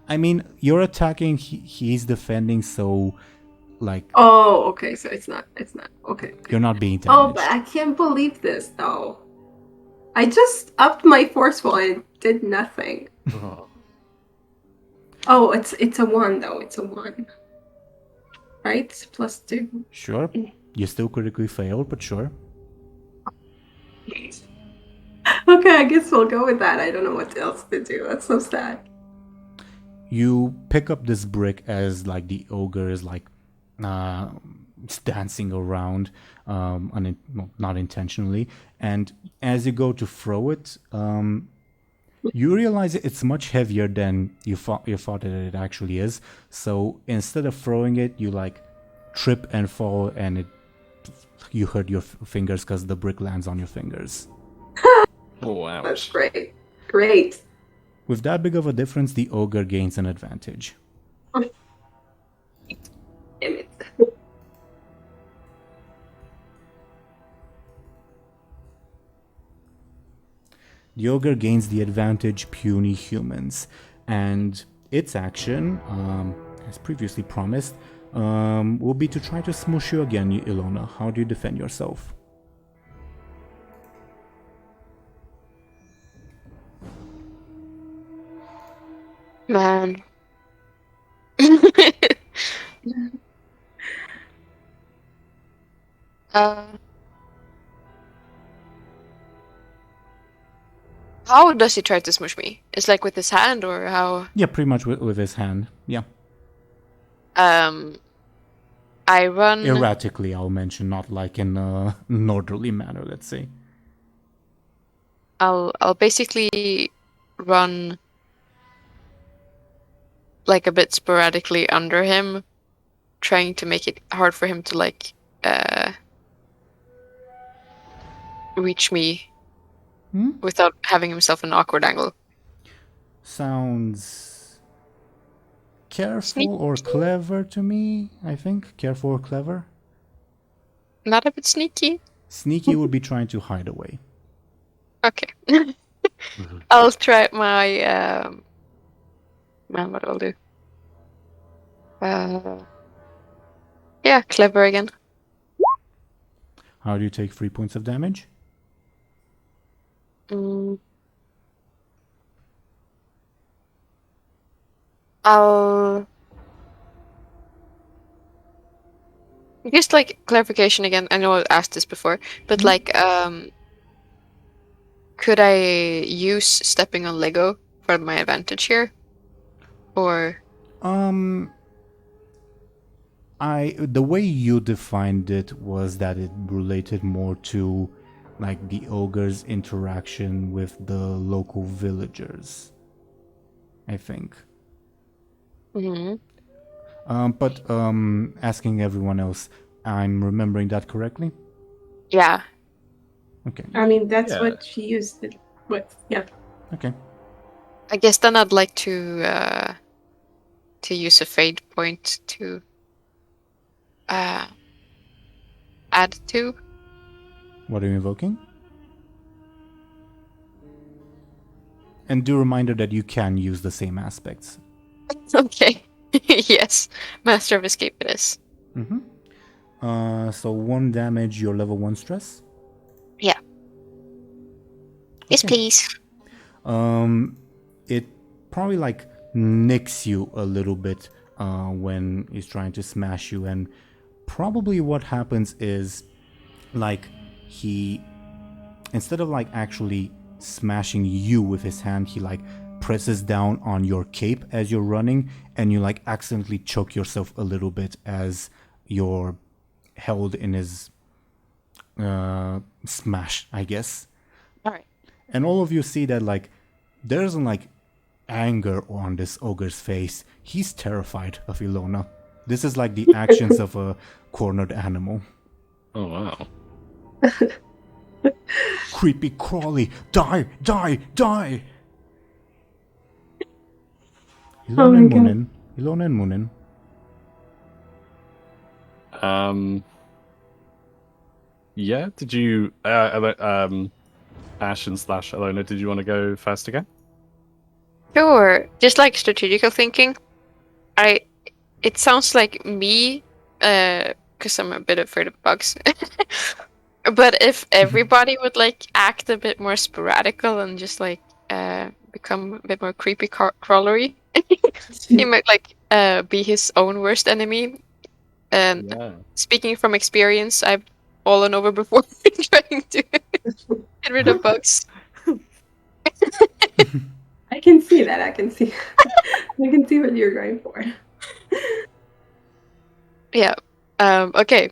I mean, you're attacking, he's defending, so like Oh, okay. So it's not. Okay. you're not being Oh, damaged. but I can't believe this though. I just upped my forceful and it did nothing. Oh, it's a 1 though. It's a 1. Right? +2. Sure, you still critically failed, but sure. Okay, I guess we'll go with that. I don't know what else to do. That's so sad. You pick up this brick as like the ogre is like it's dancing around, not intentionally, and as you go to throw it, you realize it's much heavier than you thought that it actually is. So instead of throwing it, you like trip and fall, and you hurt your fingers because the brick lands on your fingers. Oh wow. That's great. Great. With that big of a difference, the ogre gains an advantage. Damn it. The ogre gains the advantage puny humans, and its action, as previously promised, will be to try to smush you again, Illona. How do you defend yourself? Man. How does he try to smush me? It's like with his hand or how? Yeah, pretty much with his hand. Yeah. I run Erratically, I'll mention, not like in a northerly manner, let's say. I'll basically run like a bit sporadically under him, trying to make it hard for him to like reach me without having himself an awkward angle. Sounds careful Sneaky. or clever to me, I think. Careful or clever? Not a bit sneaky. Sneaky would be trying to hide away. Okay. I'll try my man, what I'll do. Yeah, clever again. How do you take 3 points of damage? I'll just like clarification again. I know I asked this before, but like, could I use stepping on Lego for my advantage here, or The way you defined it was that it related more to like the ogre's interaction with the local villagers, I think. Hmm. But asking everyone else, I'm remembering that correctly? Yeah. Okay. I mean, that's Yeah. what she used it with. Yeah. Okay. I guess then I'd like to use a fade point to add to. What are you invoking? And do reminder that you can use the same aspects. Okay. Yes. Master of Escape it is. So 1 damage, your level 1 stress. Yeah. Yes, Okay. please. It probably like nicks you a little bit when he's trying to smash you, and probably what happens is like he, instead of like actually smashing you with his hand, he like presses down on your cape as you're running, and you like accidentally choke yourself a little bit as you're held in his smash, I guess. All right. And all of you see that like there isn't like anger on this ogre's face. He's terrified of Illona. This is like the actions of a cornered animal. Oh wow. Creepy crawly, die, die, die! Oh Illona my and God. Muninn. Illona and Muninn. Yeah. Did you Ashen/Illona, did you want to go first again? Sure. Just like strategical thinking, it sounds like me, because I'm a bit afraid of bugs. But if everybody would like act a bit more sporadical and just like become a bit more creepy crawlery, he might like be his own worst enemy. And Yeah. speaking from experience, I've fallen over before trying to get rid of bugs. I can see that. I can see. I can see what you're going for. Yeah. Okay.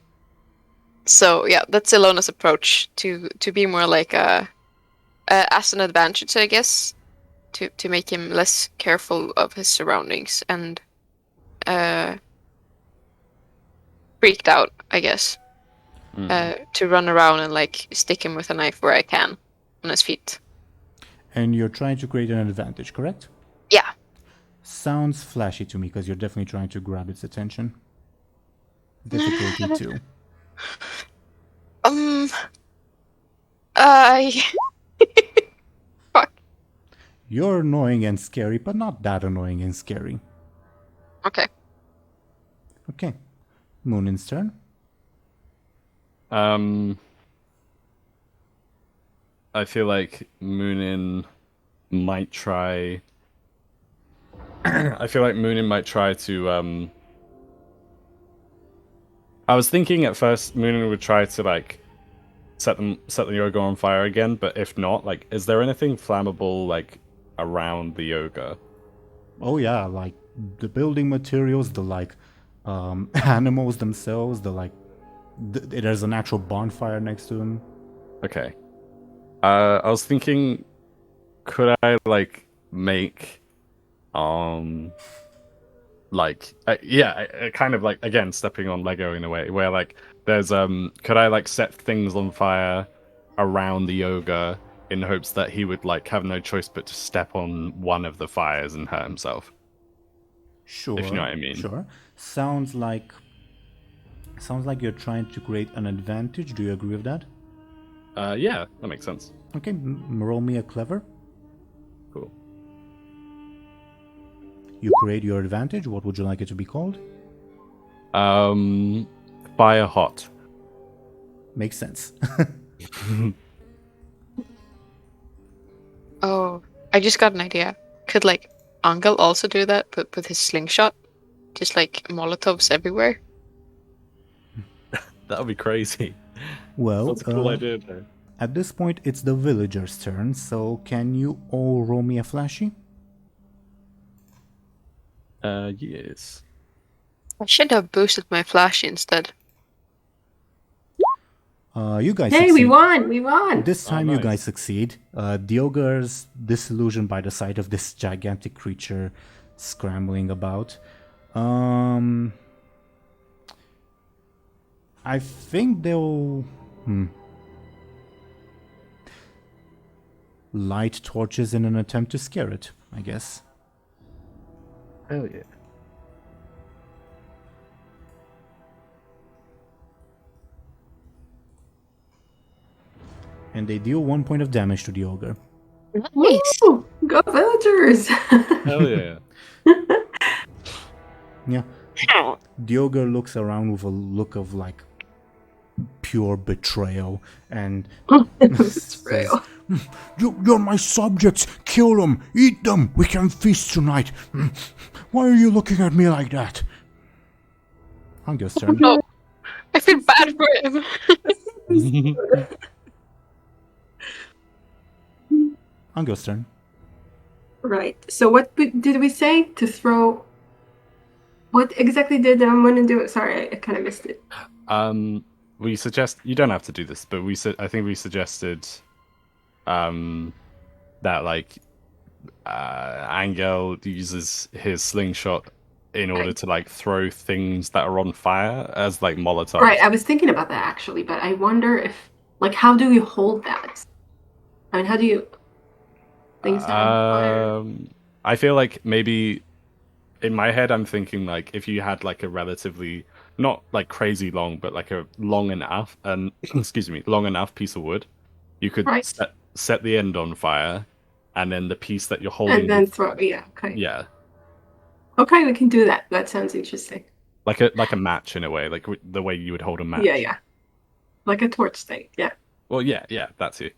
So yeah, that's Illona's approach to be more like as an advantage, I guess, to make him less careful of his surroundings and freaked out, I guess. To run around and like stick him with a knife where I can on his feet. And you're trying to create an advantage, correct? Yeah. Sounds flashy to me because you're definitely trying to grab its attention. Difficulty 2. Fuck. You're annoying and scary, but not that annoying and scary. Okay. Okay. Muninn's turn. I feel like Muninn might try. I feel like Muninn might try to. I was thinking at first Muninn would try to like set the yoga on fire again, but if not, like, is there anything flammable like around the yoga? Oh yeah, like the building materials, the like animals themselves, the like there's an actual bonfire next to him. Okay. I was thinking, could I like make, kind of like again stepping on Lego in a way where like there's could I like set things on fire around the yoga in hopes that he would like have no choice but to step on one of the fires and hurt himself? Sure. If you know what I mean. Sure. Sounds like you're trying to create an advantage. Do you agree with that? Yeah, that makes sense. Okay, roll me a clever. Cool. You create your advantage. What would you like it to be called? Fire hot. Makes sense. Oh, I just got an idea. Could like Anghel also do that, but with his slingshot? Just like Molotovs everywhere? That would be crazy. Well, That's a cool idea though. At this point, it's the villagers' turn, so can you all roll me a flashy? Yes. I should have boosted my flash instead. You guys Hey, succeed. we won! We won! This time you nice. guys succeed. The ogre's disillusioned by the sight of this gigantic creature scrambling about. I think they'll light torches in an attempt to scare it, I guess. Hell yeah. And they deal 1 point of damage to the ogre. Nice. Woo! Go villagers! Hell yeah. Yeah. The ogre looks around with a look of like pure betrayal and Betrayal. You're my subjects. Kill them. Eat them. We can feast tonight. Why are you looking at me like that? Angel's turn. Oh, I feel bad for him. Angel's turn. Right. So what did we say? To throw... What exactly did Muninn do? Sorry, I kind of missed it. We suggest you don't have to do this, but I think we suggested that like Anghel uses his slingshot in order to like throw things that are on fire as like Molotovs. Right, I was thinking about that actually, but I wonder if... Like, how do you hold that? I mean, how do you... Things that are on fire? I feel like maybe in my head I'm thinking like if you had like a relatively not like crazy long, but like a long enough long enough piece of wood, you could Right. set the end on fire, and then the piece that you're holding. And then throw... Yeah, okay. Yeah, Okay, we can do that. That sounds interesting. like a match in a way, like the way you would hold a match. Yeah. Like a torch thing, yeah. Well, yeah, that's it.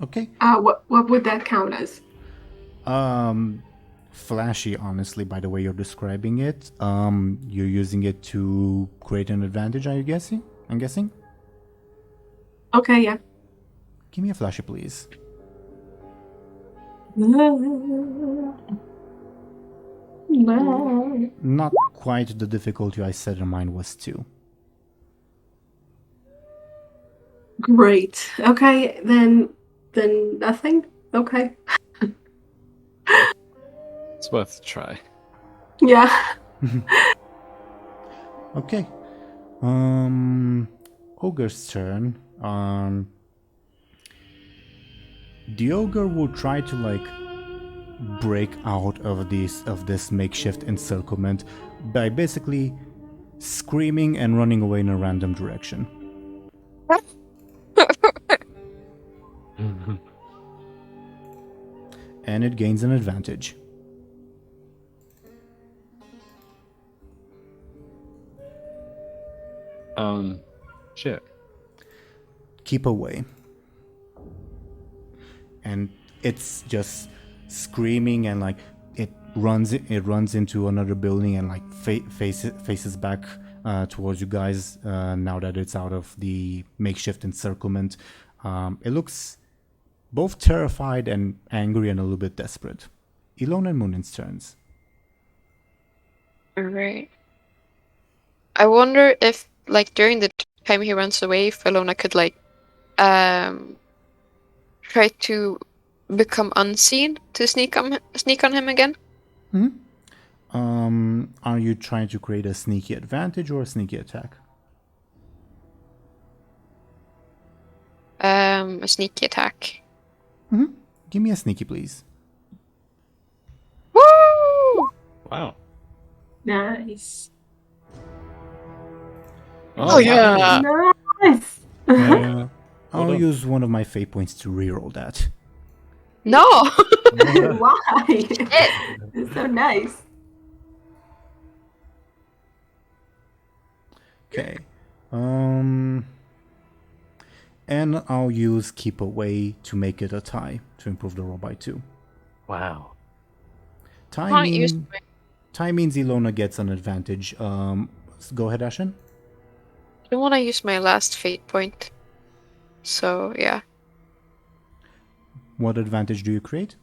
Okay. What would that count as? Flashy, honestly, by the way you're describing it. You're using it to create an advantage, I'm guessing? Okay, yeah. Give me a flashy, please. Not quite the difficulty I said in mine was 2. Great. Okay, then nothing. Okay. It's worth a try. Yeah. Okay. Ogre's turn. The ogre will try to like break out of this makeshift encirclement by basically screaming and running away in a random direction. And it gains an advantage. Shit. Keep away. And it's just screaming and like it runs into another building and like faces back towards you guys now that it's out of the makeshift encirclement. It looks both terrified and angry and a little bit desperate. Illona and Muninn's turns. Alright. I wonder if, like, during the time he runs away, if Illona could, like, try to become unseen to sneak on him again. Are you trying to create a sneaky advantage or a sneaky attack? A sneaky attack. Give me a sneaky, please. Woo! Wow. Nice. Oh yeah. Nice. Yeah. I'll done. use one of my fate points to reroll that. No. Why? It's so nice. Okay. And I'll use keep away to make it a tie to improve the roll by 2. Wow. Tie Can't use means Illona gets an advantage. Go ahead, Ashen. I don't want to use my last fate point. So yeah. What advantage do you create?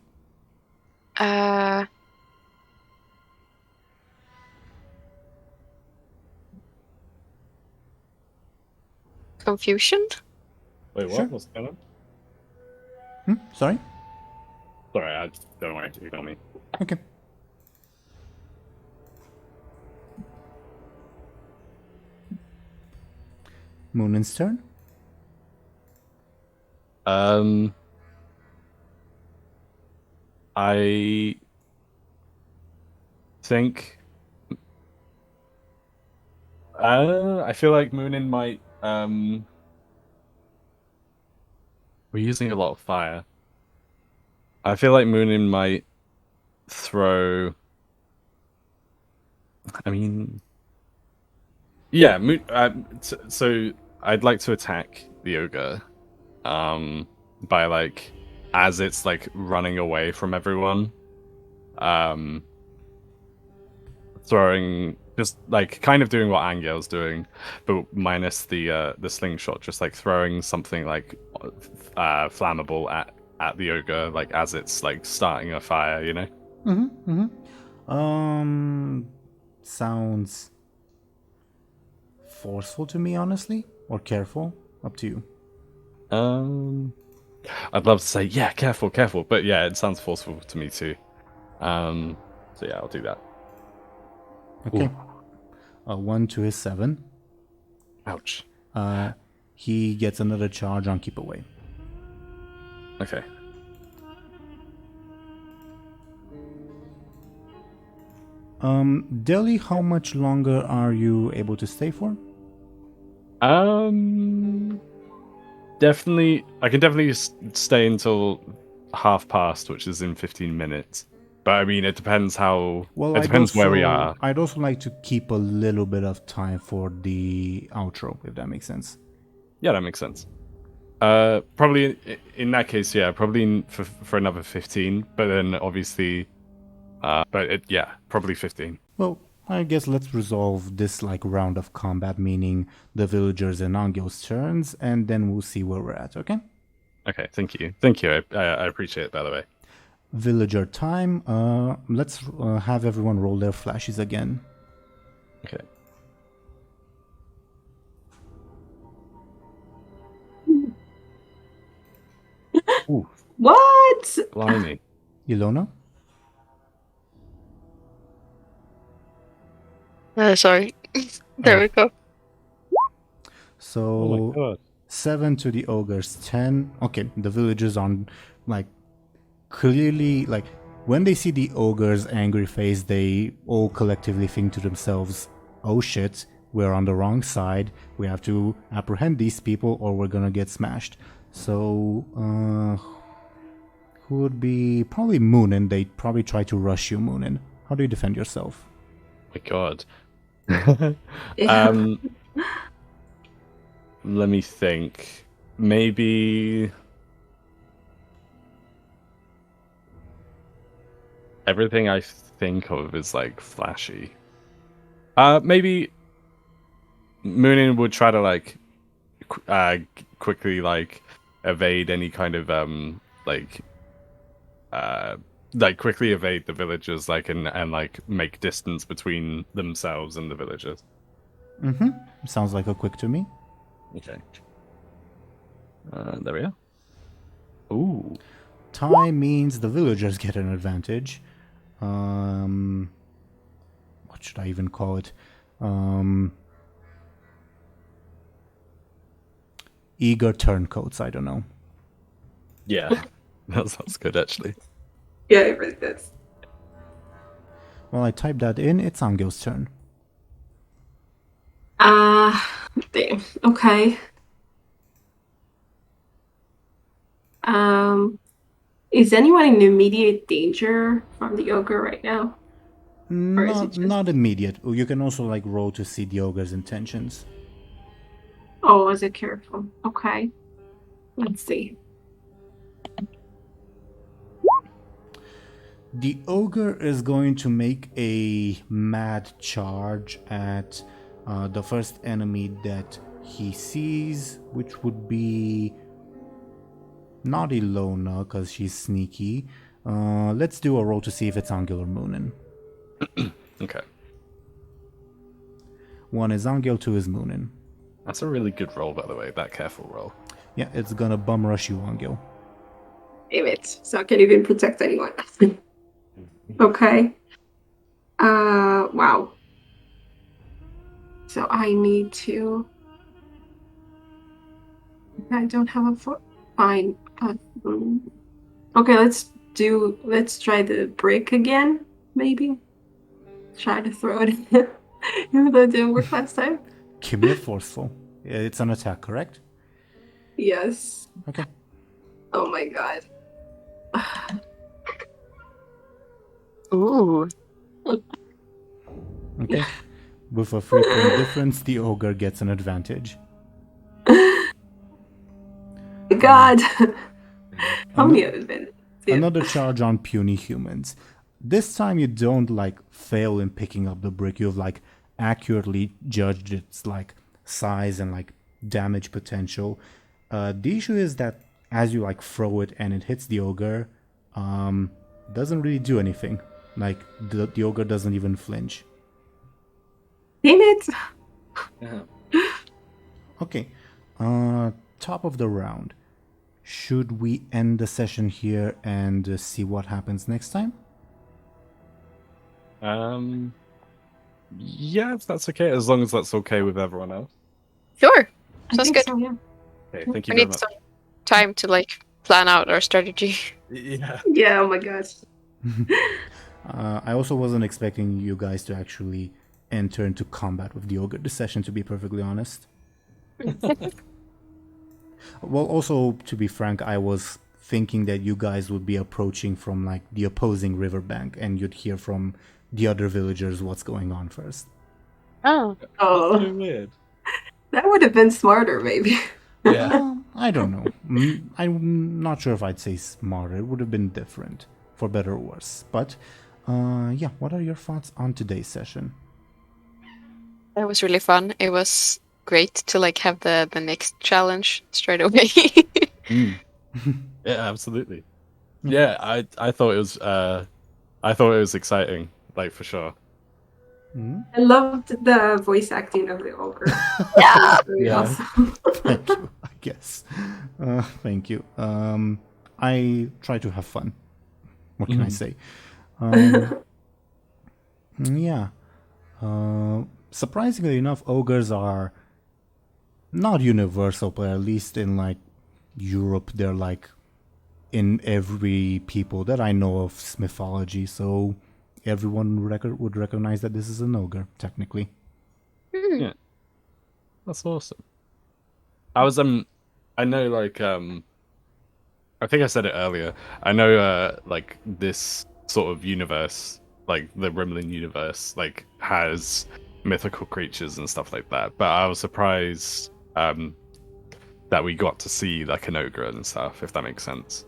Confusion? Wait, what? Sure. What's going on? Sorry? Sorry, I don't worry. Ignore me. Okay. Muninn's turn. I think. I feel like Muninn might. We're using a lot of fire. I feel like Muninn might throw. I mean, yeah. So I'd like to attack the ogre, by like as it's like running away from everyone, throwing just like kind of doing what Anghel's doing, but minus the slingshot, just like throwing something like flammable at the ogre, like as it's like starting a fire, you know. Sounds forceful to me, honestly, or careful. Up to you. I'd love to say yeah, careful, but yeah, it sounds forceful to me too. So yeah, I'll do that. Okay. Ooh. 1 to his 7. Ouch. He gets another charge on keep away. Okay. Deli, how much longer are you able to stay for? Definitely, I can definitely stay until past, which is in 15 minutes. But I mean, it depends how. Well, It depends where we are. I'd also like to keep a little bit of time for the outro, if that makes sense. Yeah, that makes sense. Probably in that case, yeah, probably for another 15. But then obviously, probably 15. Well, I guess let's resolve this like round of combat, meaning the villagers and Anghel's turns, and then we'll see where we're at, okay? Okay, thank you. I appreciate it, by the way. Villager time. Let's have everyone roll their flashes again. Okay. Ooh, What? blimey. Illona? Sorry. There we go. So Oh my god. 7 to the ogres, 10. Okay, the villagers on like clearly like when they see the ogre's angry face, they all collectively think to themselves, "Oh shit, we're on the wrong side. We have to apprehend these people or we're gonna get smashed." So who would be probably Muninn? They'd probably try to rush you, Muninn. How do you defend yourself? My god. Yeah. Let me think. Maybe everything I think of is like flashy. Maybe Muninn would try to like quickly like evade any kind of quickly evade the villagers, like and like make distance between themselves and the villagers. Sounds like a quick to me. Okay. There we are. Ooh. Tie means the villagers get an advantage. What should I even call it? Eager turncoats, I don't know. Yeah. That sounds good, actually. Yeah, it really does. Well, I typed that in. It's Anghel's turn. Damn. Okay. Is anyone in immediate danger from the ogre right now? Or is it just... Not immediate. You can also like roll to see the ogre's intentions. Oh, is it careful? Okay. Let's see. The ogre is going to make a mad charge at the first enemy that he sees, which would be Not Illona, because she's sneaky. Let's do a roll to see if it's Anghel or Muninn. Okay. 1 is Anghel, 2 is Muninn. That's a really good roll, by the way. That careful roll. Yeah, it's gonna bum rush you, Anghel. Damn it. So I can't even protect anyone. Okay. Wow. So I need to... I don't have a foot. Fine. Okay, let's try the brick again, maybe. Try to throw it in. Even though it didn't work last time. Give me a forceful. It's an attack, correct? Yes. Okay. Oh my god. Ooh. Okay. With a 3-point difference, the ogre gets an advantage. God. How many advantages? Another charge on puny humans. This time you don't fail in picking up the brick. You've accurately judged its size and damage potential. The issue is that as you throw it and it hits the ogre, doesn't really do anything. The ogre doesn't even flinch. Damn it. Yeah. Okay. Top of the round. Should we end the session here and see what happens next time? Yeah, if that's okay, as long as that's okay with everyone else. Sure. I Sounds think good. so, yeah. Okay, We thank you very need much. some time to plan out our strategy. Yeah. Yeah, oh my gosh. I also wasn't expecting you guys to actually enter into combat with the ogre this session, to be perfectly honest. Well, also, to be frank, I was thinking that you guys would be approaching from the opposing riverbank and you'd hear from the other villagers what's going on first. Oh. That's Oh, so weird. that would have been smarter, maybe. Yeah. I don't know. I'm not sure if I'd say smarter. It would have been different, for better or worse. But, yeah, what are your thoughts on today's session? That was really fun. It was great to have the next challenge straight away. Yeah, absolutely. Yeah, I thought it was exciting, for sure. Mhm. I loved the voice acting of the ogre. Yeah. It was really Yeah. awesome. Thank you, I guess. Thank you. I try to have fun. What can I say? Yeah. Surprisingly enough, ogres are not universal, but at least in Europe, they're in every people that I know of mythology. So everyone would recognize that this is an ogre, technically. Yeah. That's awesome. I know I think I said it earlier. I know this sort of universe, the Rimlen universe, has mythical creatures and stuff like that. But I was surprised that we got to see an ogre and stuff, if that makes sense.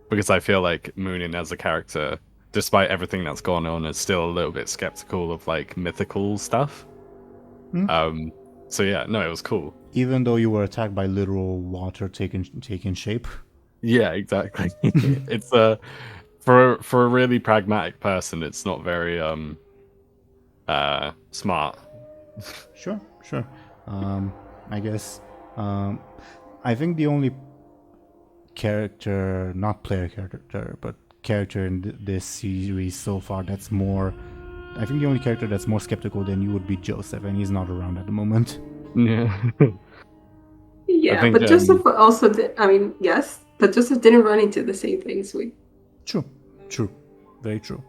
Because I feel like Muninn as a character, despite everything that's gone on, is still a little bit skeptical of mythical stuff. So yeah, no, it was cool. Even though you were attacked by literal water taking shape. Yeah, exactly. It's for a really pragmatic person, it's not very smart. Sure. I guess. I think the only character, not player character, but character in this series so far that's more... I think the only character that's more skeptical than you would be Joseph, and he's not around at the moment. Yeah. Yeah, think, but Joseph also did. I mean, yes, but Joseph didn't run into the same things we. True. Very true.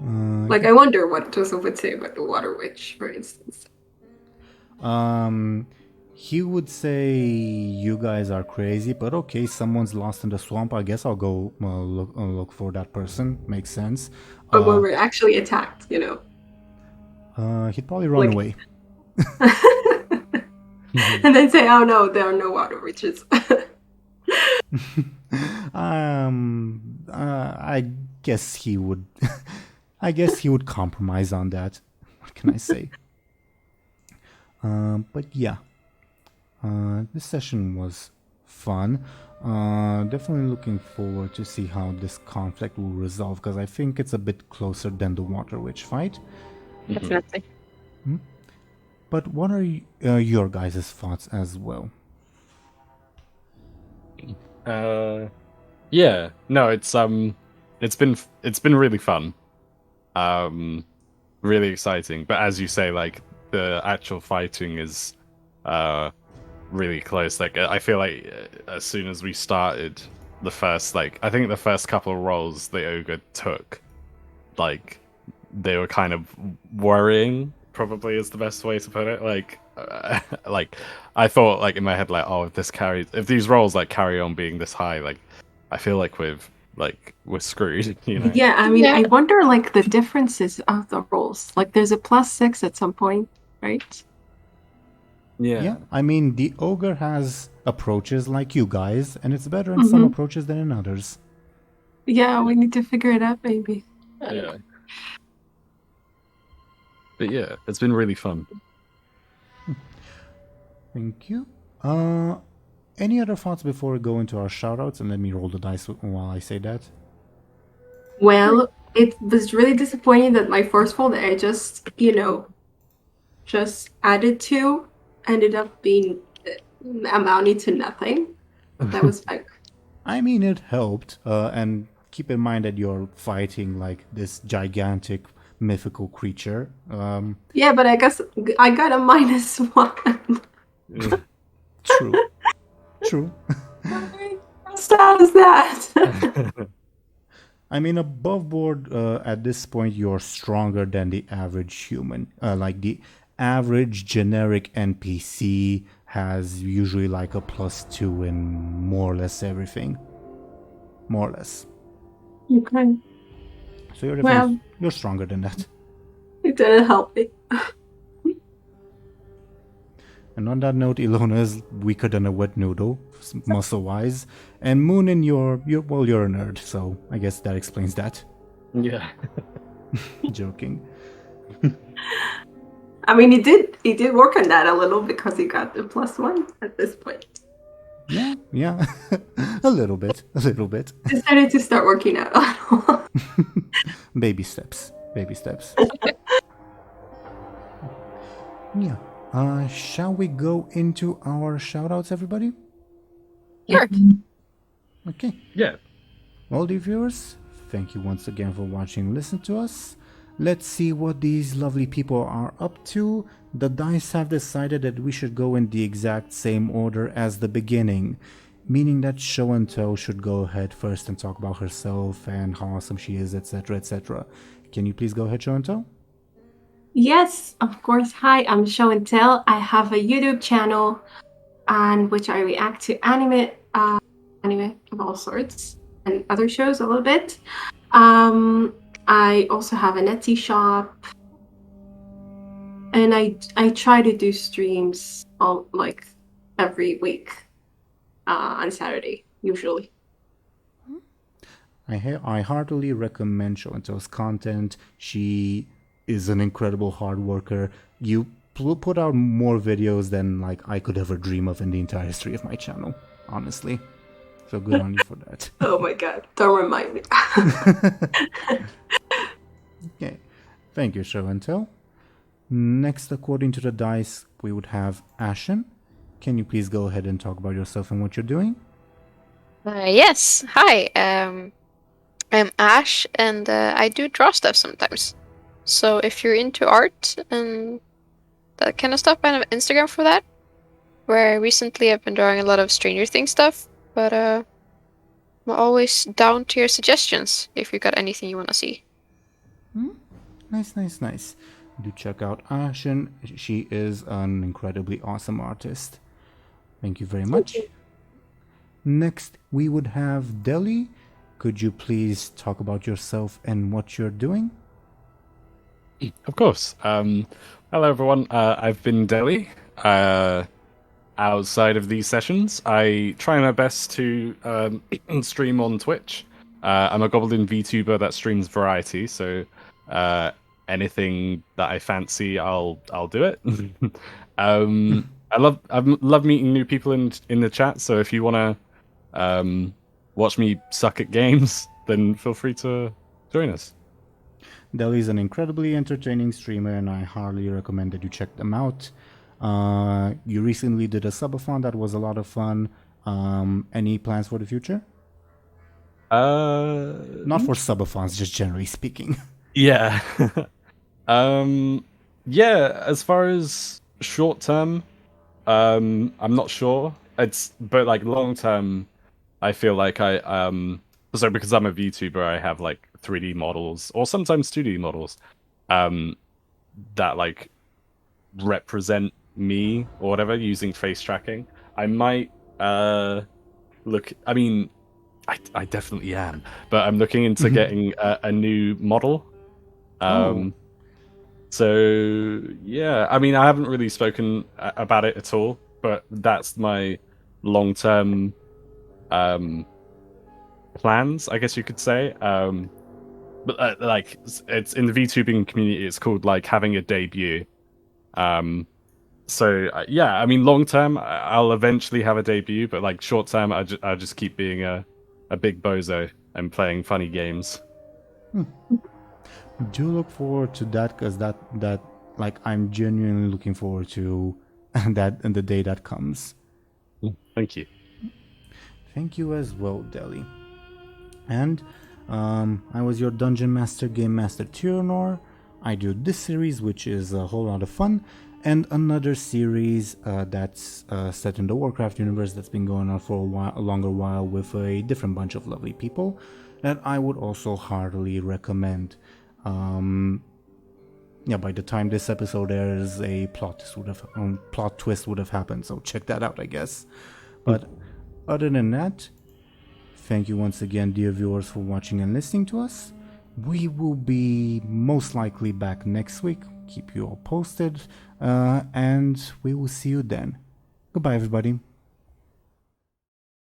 I wonder what Joseph would say about the Water Witch, for instance. He would say you guys are crazy, but okay, someone's lost in the swamp. I guess I'll go look for that person. Makes sense. But when we're actually attacked, he'd probably run away. And then say, "Oh no, there are no Water Witches." I guess he would. I guess he would compromise on that. What can I say? But yeah, this session was fun. Definitely looking forward to see how this conflict will resolve, because I think it's a bit closer than the Water Witch fight. Definitely. But what are your guys' thoughts as well? Yeah, no, it's been really fun, really exciting. But as you say, like the actual fighting is really close. Like I feel like as soon as we started the first, I think the first couple of rolls the ogre took, like they were kind of worrying. Probably is the best way to put it. Like I thought, like in my head, like, oh, if these rolls like carry on being this high, like I feel like we're screwed, you know? Yeah, I mean, Yeah. I wonder like the differences of the rolls. Like, there's a +6 at some point, right? Yeah, I mean, the ogre has approaches like you guys, and it's better in some approaches than in others. Yeah, we need to figure it out, maybe. Yeah. But yeah, it's been really fun. Thank you. Any other thoughts before we go into our shoutouts? And let me roll the dice while I say that. Well, it was really disappointing that my forceful that I just added to ended up being amounting to nothing. That was like, I mean, it helped. And keep in mind that you're fighting like this gigantic mythical creature. yeah, but I guess I got a -1. True. True. How sad is that? I mean, above board, at this point, you're stronger than the average human. Like the average generic NPC has usually like a +2 in more or less everything. More or less. Okay, So you're well, definitely, you're stronger than that. it didn't help me. And on that note, Illona is weaker than a wet noodle, muscle-wise. And Muninn, you're a nerd, so I guess that explains that. Yeah. Joking. I mean, he did work on that a little because he got the +1 at this point. Yeah. a little bit. Decided to start working out a little. Baby steps. Yeah. Shall we go into our shoutouts, everybody? Sure. Okay. Yeah. Well, dear viewers, thank you once again for watching and listening to us. Let's see what these lovely people are up to. The dice have decided that we should go in the exact same order as the beginning, meaning that Show&Tell should go ahead first and talk about herself and how awesome she is, etc., etc. Can you please go ahead, Show&Tell? Yes, of course. Hi, I'm Show&Tell. I have a YouTube channel on which I react to anime of all sorts and other shows a little bit. I also have an Etsy shop, and I try to do streams every week on Saturday usually. I heartily recommend Show&Tell's content. She is an incredible hard worker. You put out more videos than like I could ever dream of in the entire history of my channel, honestly. So good on you for that. Oh my god, don't remind me. Okay, thank you, Show&Tell. Next, according to the dice, we would have Ashen. Can you please go ahead and talk about yourself and what you're doing? Yes. Hi. I'm Ash, and I do draw stuff sometimes. So if you're into art and that kind of stuff, I have Instagram for that. Where recently I've been drawing a lot of Stranger Things stuff, but I'm always down to your suggestions if you got anything you want to see. Nice. Do check out Ashen. She is an incredibly awesome artist. Thank you very much. Next, we would have Dely. Could you please talk about yourself and what you're doing? Of course. Hello, everyone. I've been Dely. Outside of these sessions, I try my best to stream on Twitch. I'm a Goblin VTuber that streams variety, so anything that I fancy, I'll do it. I love meeting new people in the chat. So if you wanna watch me suck at games, then feel free to join us. Deli is an incredibly entertaining streamer, and I highly recommend that you check them out. You recently did a subathon that was a lot of fun. Any plans for the future? Not for subathons, just generally speaking. Yeah. Yeah, as far as short term, I'm not sure. But like long term, I feel like so because I'm a VTuber, I have like 3D models or sometimes 2D models that like represent me or whatever using face tracking. I might look. I mean, I definitely am, but I'm looking into getting a new model. So yeah, I mean, I haven't really spoken about it at all, but that's my long-term plans, I guess you could say. But like, it's in the VTubing community, it's called like having a debut. So yeah, I mean, long term, I'll eventually have a debut, but like short term, I just keep being a big bozo and playing funny games. Do look forward to that, because that like I'm genuinely looking forward to that and the day that comes. Thank you. Thank you as well, Deli. And I was your Dungeon Master, Game Master Teeironor. I do this series, which is a whole lot of fun, and another series that's set in the Warcraft universe that's been going on for a longer while with a different bunch of lovely people that I would also heartily recommend. Yeah, by the time this episode airs, a plot twist would have happened, so check that out, I guess. But other than that, thank you once again, dear viewers, for watching and listening to us. We will be most likely back next week. Keep you all posted, and we will see you then. Goodbye, everybody.